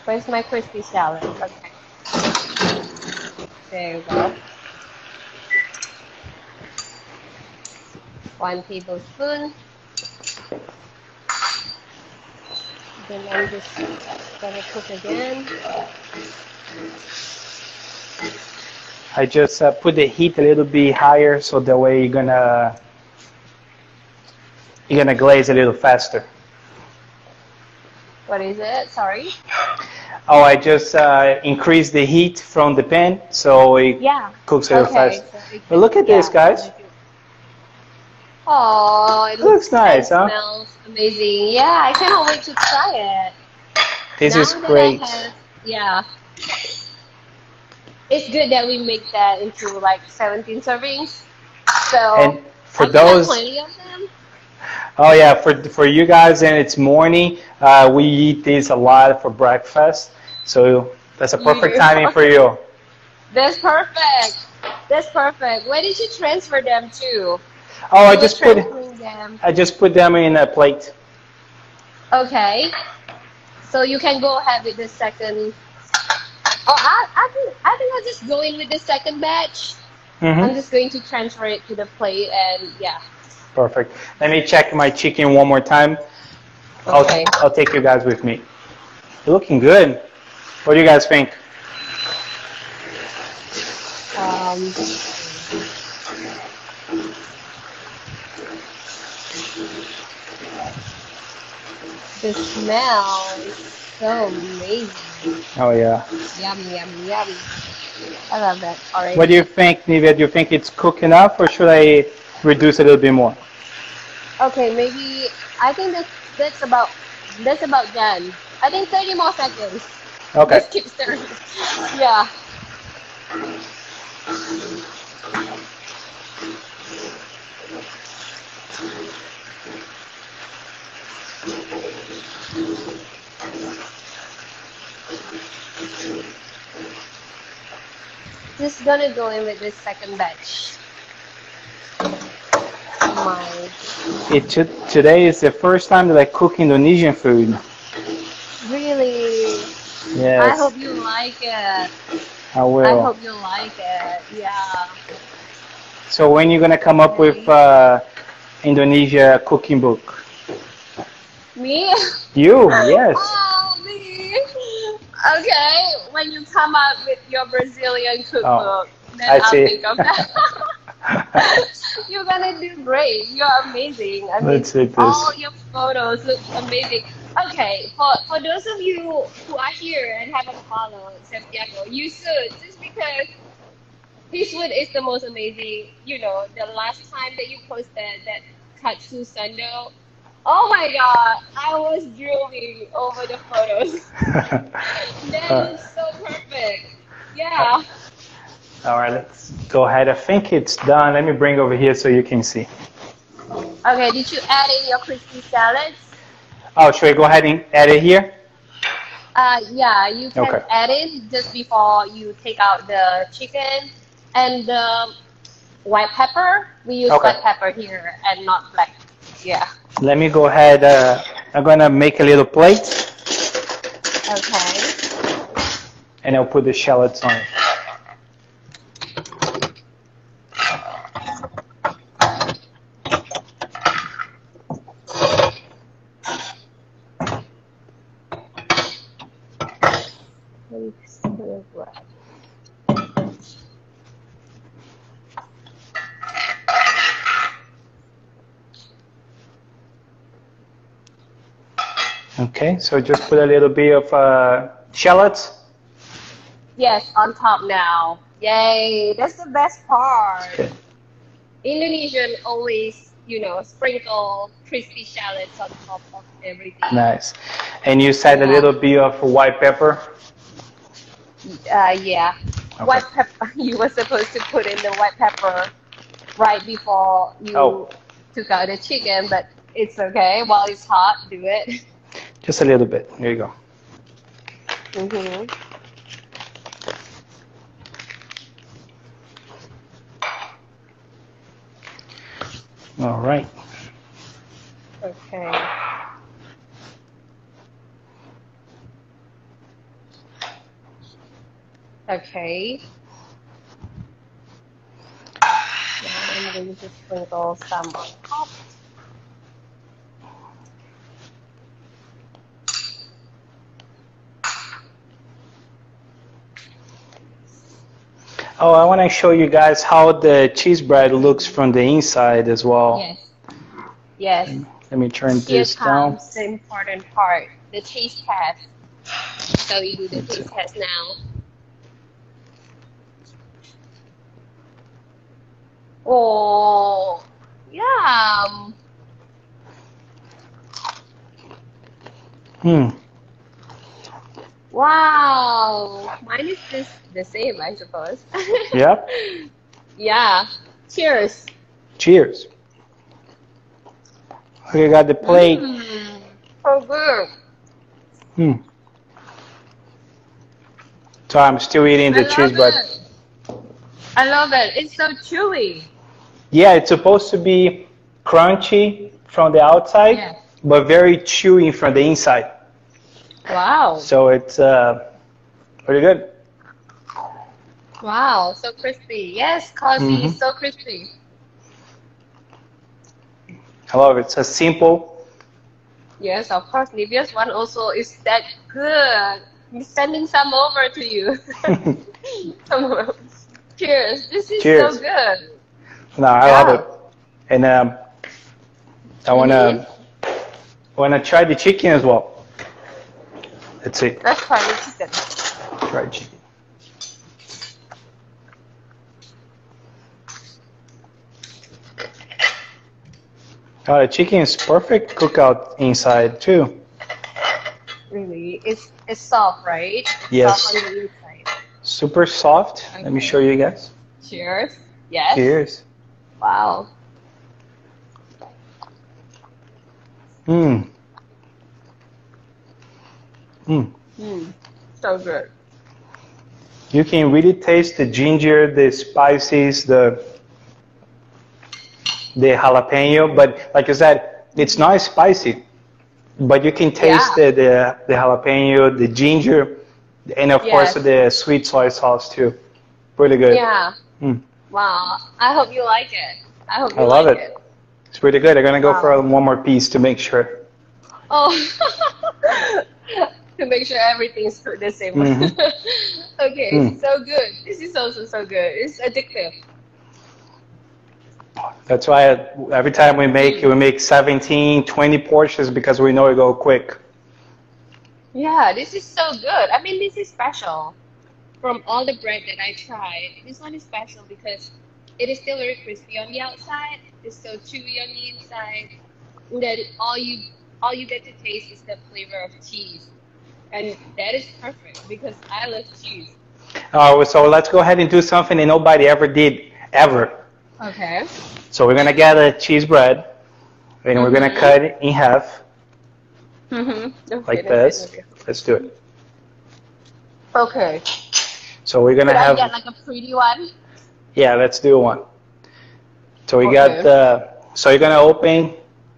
[SPEAKER 1] Where's my crispy salad? Okay. There you go. 1 tablespoon. Then I'm just gonna cook again.
[SPEAKER 2] I just put the heat a little bit higher, so that way you're gonna you're gonna glaze a little faster.
[SPEAKER 1] What is it? Sorry.
[SPEAKER 2] Oh, I just increased the heat from the pan, so it cooks a little faster.
[SPEAKER 1] So
[SPEAKER 2] But look at this, guys.
[SPEAKER 1] Oh, it
[SPEAKER 2] looks nice, huh?
[SPEAKER 1] Smells amazing. Yeah, I cannot wait to try it.
[SPEAKER 2] This is great.
[SPEAKER 1] Yeah. It's good that we make that into like 17 servings. So
[SPEAKER 2] and for
[SPEAKER 1] I
[SPEAKER 2] those,
[SPEAKER 1] have plenty of them.
[SPEAKER 2] Oh yeah, for you guys, and it's morning. We eat this a lot for breakfast, so that's a perfect timing for you.
[SPEAKER 1] That's perfect. That's perfect. Where did you transfer them to?
[SPEAKER 2] Oh, I just put them in a plate.
[SPEAKER 1] Okay. So you can go ahead with the second. Oh, I think I'll just go in with the second batch. I'm just going to transfer it to the plate and yeah.
[SPEAKER 2] Perfect. Let me check my chicken one more time.
[SPEAKER 1] Okay.
[SPEAKER 2] I'll take you guys with me. You're looking good. What do you guys think?
[SPEAKER 1] The smell is so amazing.
[SPEAKER 2] Oh yeah.
[SPEAKER 1] Yummy, yummy, yummy. I love that already.
[SPEAKER 2] What do you think, Nivea? Do you think it's cooked enough, or should I reduce a little bit more?
[SPEAKER 1] Okay, maybe I think that's about done. I think 30 more seconds.
[SPEAKER 2] Okay.
[SPEAKER 1] Just keep stirring. Yeah. Just gonna go in with this second batch.
[SPEAKER 2] Today is the first time that I cook Indonesian food.
[SPEAKER 1] Really?
[SPEAKER 2] Yes.
[SPEAKER 1] I hope you like it.
[SPEAKER 2] I will.
[SPEAKER 1] I hope you like it. Yeah.
[SPEAKER 2] So when you gonna come up with Indonesia cooking book?
[SPEAKER 1] Me?
[SPEAKER 2] You? Yes.
[SPEAKER 1] Oh, me. Okay. When you come up with your Brazilian cookbook, then I'll think of that. You're gonna do great. You're amazing. I mean, all your photos look amazing. Okay, for those of you who are here and haven't followed Thiago, you should, just because his food is the most amazing. You know, the last time that you posted that katsu sando, oh my god, I was drooling over the photos. That looks so perfect. Yeah.
[SPEAKER 2] All right, let's go ahead. I think it's done. Let me bring over here so you can see.
[SPEAKER 1] Okay, did you add in your crispy salads?
[SPEAKER 2] Oh, should I go ahead and add it here?
[SPEAKER 1] Yeah, you can add it just before you take out the chicken. And the white pepper, we use white pepper here and not black. Yeah.
[SPEAKER 2] Let me go ahead. I'm going to make a little plate.
[SPEAKER 1] Okay.
[SPEAKER 2] And I'll put the shallots on it. Okay, so just put a little bit of shallots.
[SPEAKER 1] Yes, on top now. Yay, that's the best part. Okay. Indonesian always, you know, sprinkle crispy shallots on top of everything.
[SPEAKER 2] Nice. And you said a little bit of white pepper?
[SPEAKER 1] Yeah. Okay. White pepper. You were supposed to put in the white pepper right before you took out the chicken, but it's okay. While it's hot, do it.
[SPEAKER 2] Just a little bit. There you go. All right.
[SPEAKER 1] Okay. Okay. Now I'm going to sprinkle some on top.
[SPEAKER 2] Oh, I want to show you guys how the cheese bread looks from the inside as well.
[SPEAKER 1] Yes. Yes.
[SPEAKER 2] Let me turn
[SPEAKER 1] Here
[SPEAKER 2] this down.
[SPEAKER 1] comes the important part, the taste test. So we do the
[SPEAKER 2] Let's see.
[SPEAKER 1] taste test now. Oh, yum.
[SPEAKER 2] Hmm.
[SPEAKER 1] Wow. Mine is this the same, I suppose.
[SPEAKER 2] Yep.
[SPEAKER 1] Yeah. Cheers.
[SPEAKER 2] Cheers. Okay, got the plate.
[SPEAKER 1] Mmm. So good.
[SPEAKER 2] Hmm. So I'm still eating
[SPEAKER 1] I
[SPEAKER 2] the cheese
[SPEAKER 1] love
[SPEAKER 2] bread.
[SPEAKER 1] it. I love it. It's so chewy.
[SPEAKER 2] Yeah, it's supposed to be crunchy from the outside,
[SPEAKER 1] Yeah.
[SPEAKER 2] but very chewy from the inside.
[SPEAKER 1] Wow.
[SPEAKER 2] So it's pretty good.
[SPEAKER 1] Wow. So crispy. Yes, cozy.
[SPEAKER 2] Hmm.
[SPEAKER 1] So crispy.
[SPEAKER 2] I love it. It's a simple.
[SPEAKER 1] Yes, of course. Nivea's one also is that good. I'm sending some over to you. Some over. Cheers. This is so
[SPEAKER 2] Cheers.
[SPEAKER 1] good.
[SPEAKER 2] No, I love it.
[SPEAKER 1] Yeah.
[SPEAKER 2] And I wanna try the chicken as well. Let's see.
[SPEAKER 1] Let's try the chicken.
[SPEAKER 2] Try chicken. Oh, the chicken is perfect cookout inside too.
[SPEAKER 1] Really, it's soft, right? It's
[SPEAKER 2] Yes.
[SPEAKER 1] soft on the inside.
[SPEAKER 2] Super soft. Let me
[SPEAKER 1] Okay.
[SPEAKER 2] show you guys.
[SPEAKER 1] Cheers. Yes.
[SPEAKER 2] Cheers.
[SPEAKER 1] Wow.
[SPEAKER 2] Mmm. Mmm.
[SPEAKER 1] Mm. So good.
[SPEAKER 2] You can really taste the ginger, the spices, the jalapeno, but like I said, it's not spicy. But you can taste
[SPEAKER 1] Yeah.
[SPEAKER 2] the jalapeno, the ginger, and of course
[SPEAKER 1] Yes.
[SPEAKER 2] the sweet soy sauce too. Pretty good.
[SPEAKER 1] Yeah.
[SPEAKER 2] Mm.
[SPEAKER 1] Wow. I hope you like it. I hope
[SPEAKER 2] I
[SPEAKER 1] you
[SPEAKER 2] love
[SPEAKER 1] like
[SPEAKER 2] it.
[SPEAKER 1] it.
[SPEAKER 2] It's pretty good. I'm gonna go for
[SPEAKER 1] Wow.
[SPEAKER 2] one more piece to make sure.
[SPEAKER 1] Oh. To make sure everything's the same.
[SPEAKER 2] Mhm.
[SPEAKER 1] Okay,
[SPEAKER 2] Mm.
[SPEAKER 1] so good. This is also so good. It's addictive.
[SPEAKER 2] That's why every time we make 17, 20 portions because we know it go quick.
[SPEAKER 1] Yeah, this is so good. I mean, this is special. From all the bread that I tried, this one is special because it is still very crispy on the outside. It's so chewy on the inside. And then all you get to taste is the flavor of cheese. And that is perfect because I love cheese.
[SPEAKER 2] So let's go ahead and do something that nobody ever did, ever.
[SPEAKER 1] Okay.
[SPEAKER 2] So we're gonna get a cheese bread, and we're gonna
[SPEAKER 1] Mm-hmm.
[SPEAKER 2] cut it in half
[SPEAKER 1] Mm-hmm.
[SPEAKER 2] like this. Let's do it.
[SPEAKER 1] Okay.
[SPEAKER 2] So we're gonna
[SPEAKER 1] Could I
[SPEAKER 2] have,
[SPEAKER 1] get like a pretty one?
[SPEAKER 2] yeah, let's do one. So we
[SPEAKER 1] Okay.
[SPEAKER 2] got, so you're gonna open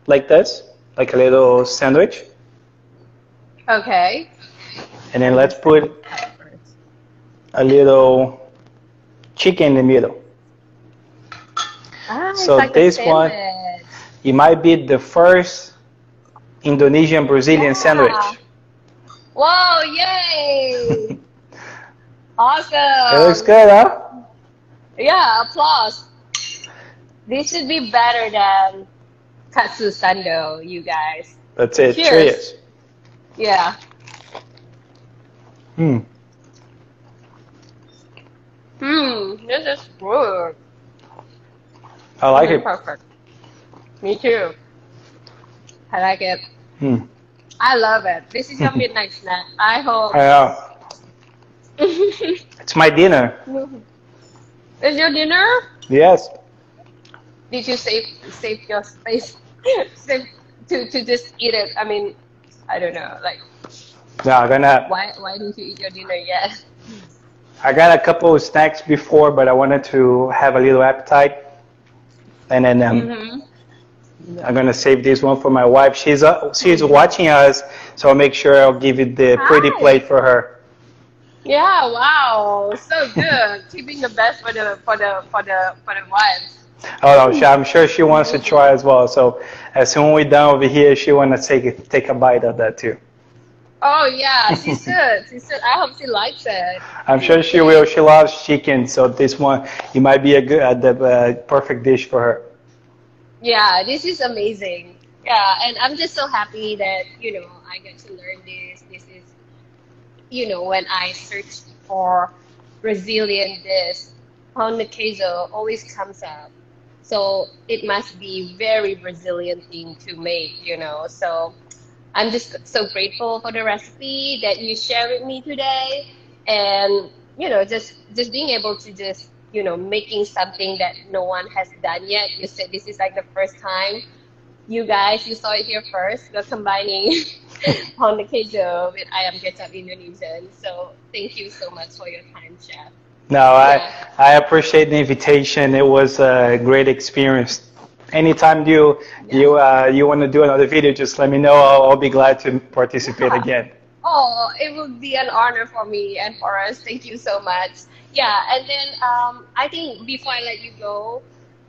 [SPEAKER 2] like this, like a little sandwich,
[SPEAKER 1] Okay.
[SPEAKER 2] and then let's put a little chicken in the middle.
[SPEAKER 1] Ah, it's
[SPEAKER 2] So
[SPEAKER 1] like a
[SPEAKER 2] this one,
[SPEAKER 1] sandwich.
[SPEAKER 2] it might be the first Indonesian Brazilian sandwich.
[SPEAKER 1] Yeah. Whoa, yay!
[SPEAKER 2] It
[SPEAKER 1] Awesome.
[SPEAKER 2] looks good, huh?
[SPEAKER 1] Yeah, applause. This should be better than katsu sando, you guys.
[SPEAKER 2] That's it.
[SPEAKER 1] Cheers.
[SPEAKER 2] Cheers.
[SPEAKER 1] Yeah.
[SPEAKER 2] Hmm.
[SPEAKER 1] This is good.
[SPEAKER 2] I like it.
[SPEAKER 1] Perfect. Me too. I like it.
[SPEAKER 2] Hmm.
[SPEAKER 1] I love it. This is your midnight snack. I hope.
[SPEAKER 2] I know. It's my dinner.
[SPEAKER 1] Is your dinner?
[SPEAKER 2] Yes.
[SPEAKER 1] Did you save your space save, to just eat it? I mean, I don't know. Like,
[SPEAKER 2] No, I'm gonna.
[SPEAKER 1] why didn't you eat your dinner yet?
[SPEAKER 2] I got a couple of snacks before, but I wanted to have a little appetite, and then I'm gonna save this one for my wife. She's watching us, so I'll make sure I'll give it the pretty
[SPEAKER 1] Hi.
[SPEAKER 2] plate for her.
[SPEAKER 1] Yeah. Wow. So good. Keeping the best for the wives.
[SPEAKER 2] Oh no, I'm sure she wants to try as well. So as soon as we're done over here, she wanna take a bite of that too.
[SPEAKER 1] Oh yeah, she should. She should. I hope she likes it.
[SPEAKER 2] I'm sure she will. She loves chicken, so this one it might be a good, the perfect dish for her.
[SPEAKER 1] Yeah, this is amazing. Yeah, and I'm just so happy that, I get to learn this. This is, when I search for Brazilian dish, pão de queijo always comes up. So it must be very Brazilian thing to make. So I'm just so grateful for the recipe that you share with me today, and just being able to just making something that no one has done yet. You said this is like the first time. You guys, you saw it here first. We're combining Pão de Queijo with Ayam Kecap Indonesian. So thank you so much for your time, Chef.
[SPEAKER 2] No,
[SPEAKER 1] Yeah,
[SPEAKER 2] I appreciate the invitation. It was a great experience. Anytime
[SPEAKER 1] yeah.
[SPEAKER 2] you want to do another video, just let me know. I'll be glad to participate again.
[SPEAKER 1] Oh, it would be an honor for me and for us. Thank you so much. Yeah, and then I think before I let you go,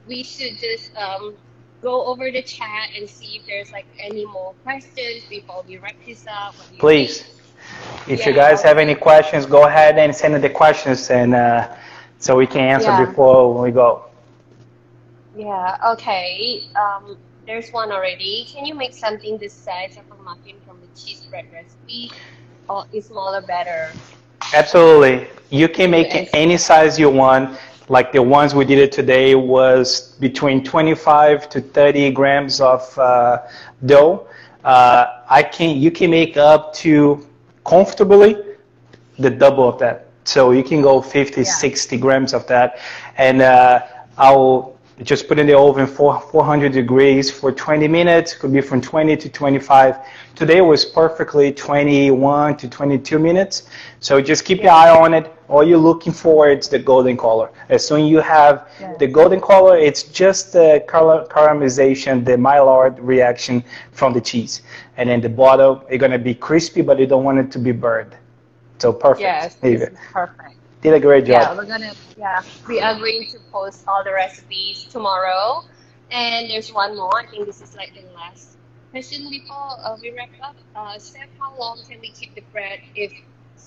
[SPEAKER 1] we should just go over the chat and see if there's like any more questions before we wrap this up. What do you think?
[SPEAKER 2] Please, if you guys
[SPEAKER 1] Yeah,
[SPEAKER 2] have any questions, go ahead and send the questions, and so we can answer
[SPEAKER 1] yeah,
[SPEAKER 2] before we go.
[SPEAKER 1] yeah. Okay. There's one already. Can you make something the size of a muffin from the cheese bread recipe, or is smaller better?
[SPEAKER 2] Absolutely. You can make it
[SPEAKER 1] Yes.
[SPEAKER 2] any size you want. Like the ones we did it today was between 25 to 30 grams of dough. You can make up to comfortably the double of that. So you can go 50,
[SPEAKER 1] Yeah.
[SPEAKER 2] 60 grams of that. And I'll just put in the oven for 400 degrees for 20 minutes. Could be from 20 to 25. Today was perfectly 21 to 22 minutes. So just keep your
[SPEAKER 1] Yeah.
[SPEAKER 2] eye on it. All you're looking for is the golden color. As soon as you have
[SPEAKER 1] Yeah.
[SPEAKER 2] the golden color, it's just the caramelization, the Maillard reaction from the cheese. And then the bottom, it's going to be crispy, but you don't want it to be burned. So perfect.
[SPEAKER 1] Yes,
[SPEAKER 2] There you
[SPEAKER 1] this
[SPEAKER 2] go.
[SPEAKER 1] is perfect.
[SPEAKER 2] Did a great
[SPEAKER 1] Yeah,
[SPEAKER 2] job.
[SPEAKER 1] we are going to post all the recipes tomorrow. And there's one more. I think this is like the last question before we wrap up. Chef, how long can we keep the bread if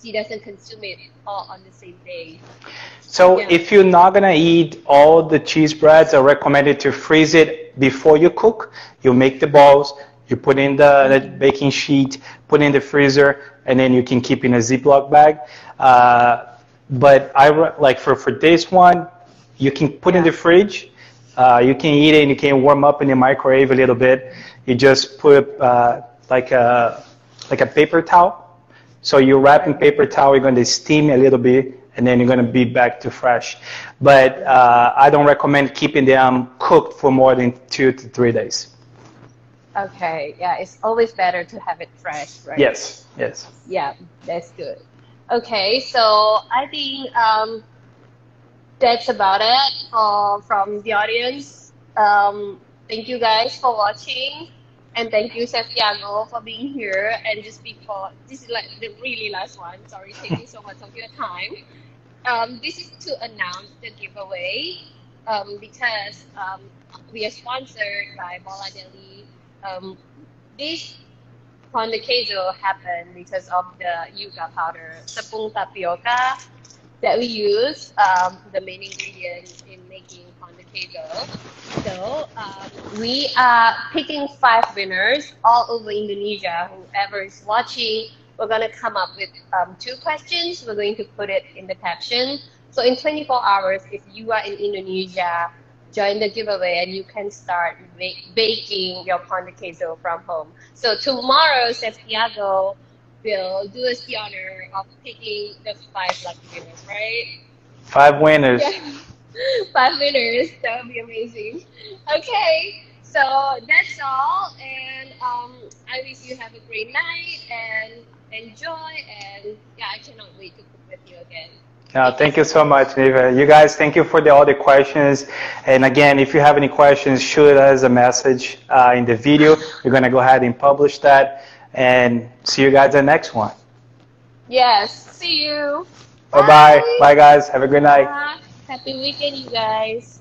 [SPEAKER 1] she doesn't consume it all on the same day?
[SPEAKER 2] So
[SPEAKER 1] Yeah,
[SPEAKER 2] if you're not gonna eat all the cheese breads, I recommend it to freeze it before you cook. You make the balls, you put in the baking sheet, put in the freezer, and then you can keep in a Ziploc bag. But like for this one, you can put in
[SPEAKER 1] yeah,
[SPEAKER 2] the fridge. You can eat it and you can warm up in the microwave a little bit. You just put like a paper towel. So you wrap in
[SPEAKER 1] right.
[SPEAKER 2] paper towel, you're going to steam a little bit, and then you're going to be back to fresh. But I don't recommend keeping them cooked for more than 2 to 3 days.
[SPEAKER 1] Okay, yeah, it's always better to have it fresh, right?
[SPEAKER 2] Yes, yes.
[SPEAKER 1] Yeah, that's good. Okay, so I think that's about it from the audience. Thank you guys for watching, and thank you, Chef Thiago, for being here. And just before, this is like the really last one. Sorry, taking so much of your time. This is to announce the giveaway because we are sponsored by Bola Deli. This pão de queijo happened because of the yuca powder, tepung tapioca, that we use, the main ingredient in making pão de queijo. So we are picking 5 winners all over Indonesia. Whoever is watching, we're going to come up with 2 questions. We're going to put it in the caption. So in 24 hours, if you are in Indonesia, join the giveaway and you can start baking your pão de queijo from home. So tomorrow, Chef Thiago will do us the honor of picking the 5 lucky winners, right?
[SPEAKER 2] 5 winners.
[SPEAKER 1] Yeah, 5 winners. That would be amazing. Okay, so that's all, and I wish you have a great night and enjoy. And yeah, I cannot wait to cook with you again.
[SPEAKER 2] No,
[SPEAKER 1] Thank you
[SPEAKER 2] thank you
[SPEAKER 1] so
[SPEAKER 2] so
[SPEAKER 1] much.
[SPEAKER 2] much, Neva. You guys, thank you for all the questions. And again, if you have any questions, shoot us a message in the video. We're going to go ahead and publish that. And see you guys in the next one.
[SPEAKER 1] Yes, see you.
[SPEAKER 2] Bye-bye.
[SPEAKER 1] Bye.
[SPEAKER 2] Bye, guys. Have a good night.
[SPEAKER 1] Happy weekend, you guys.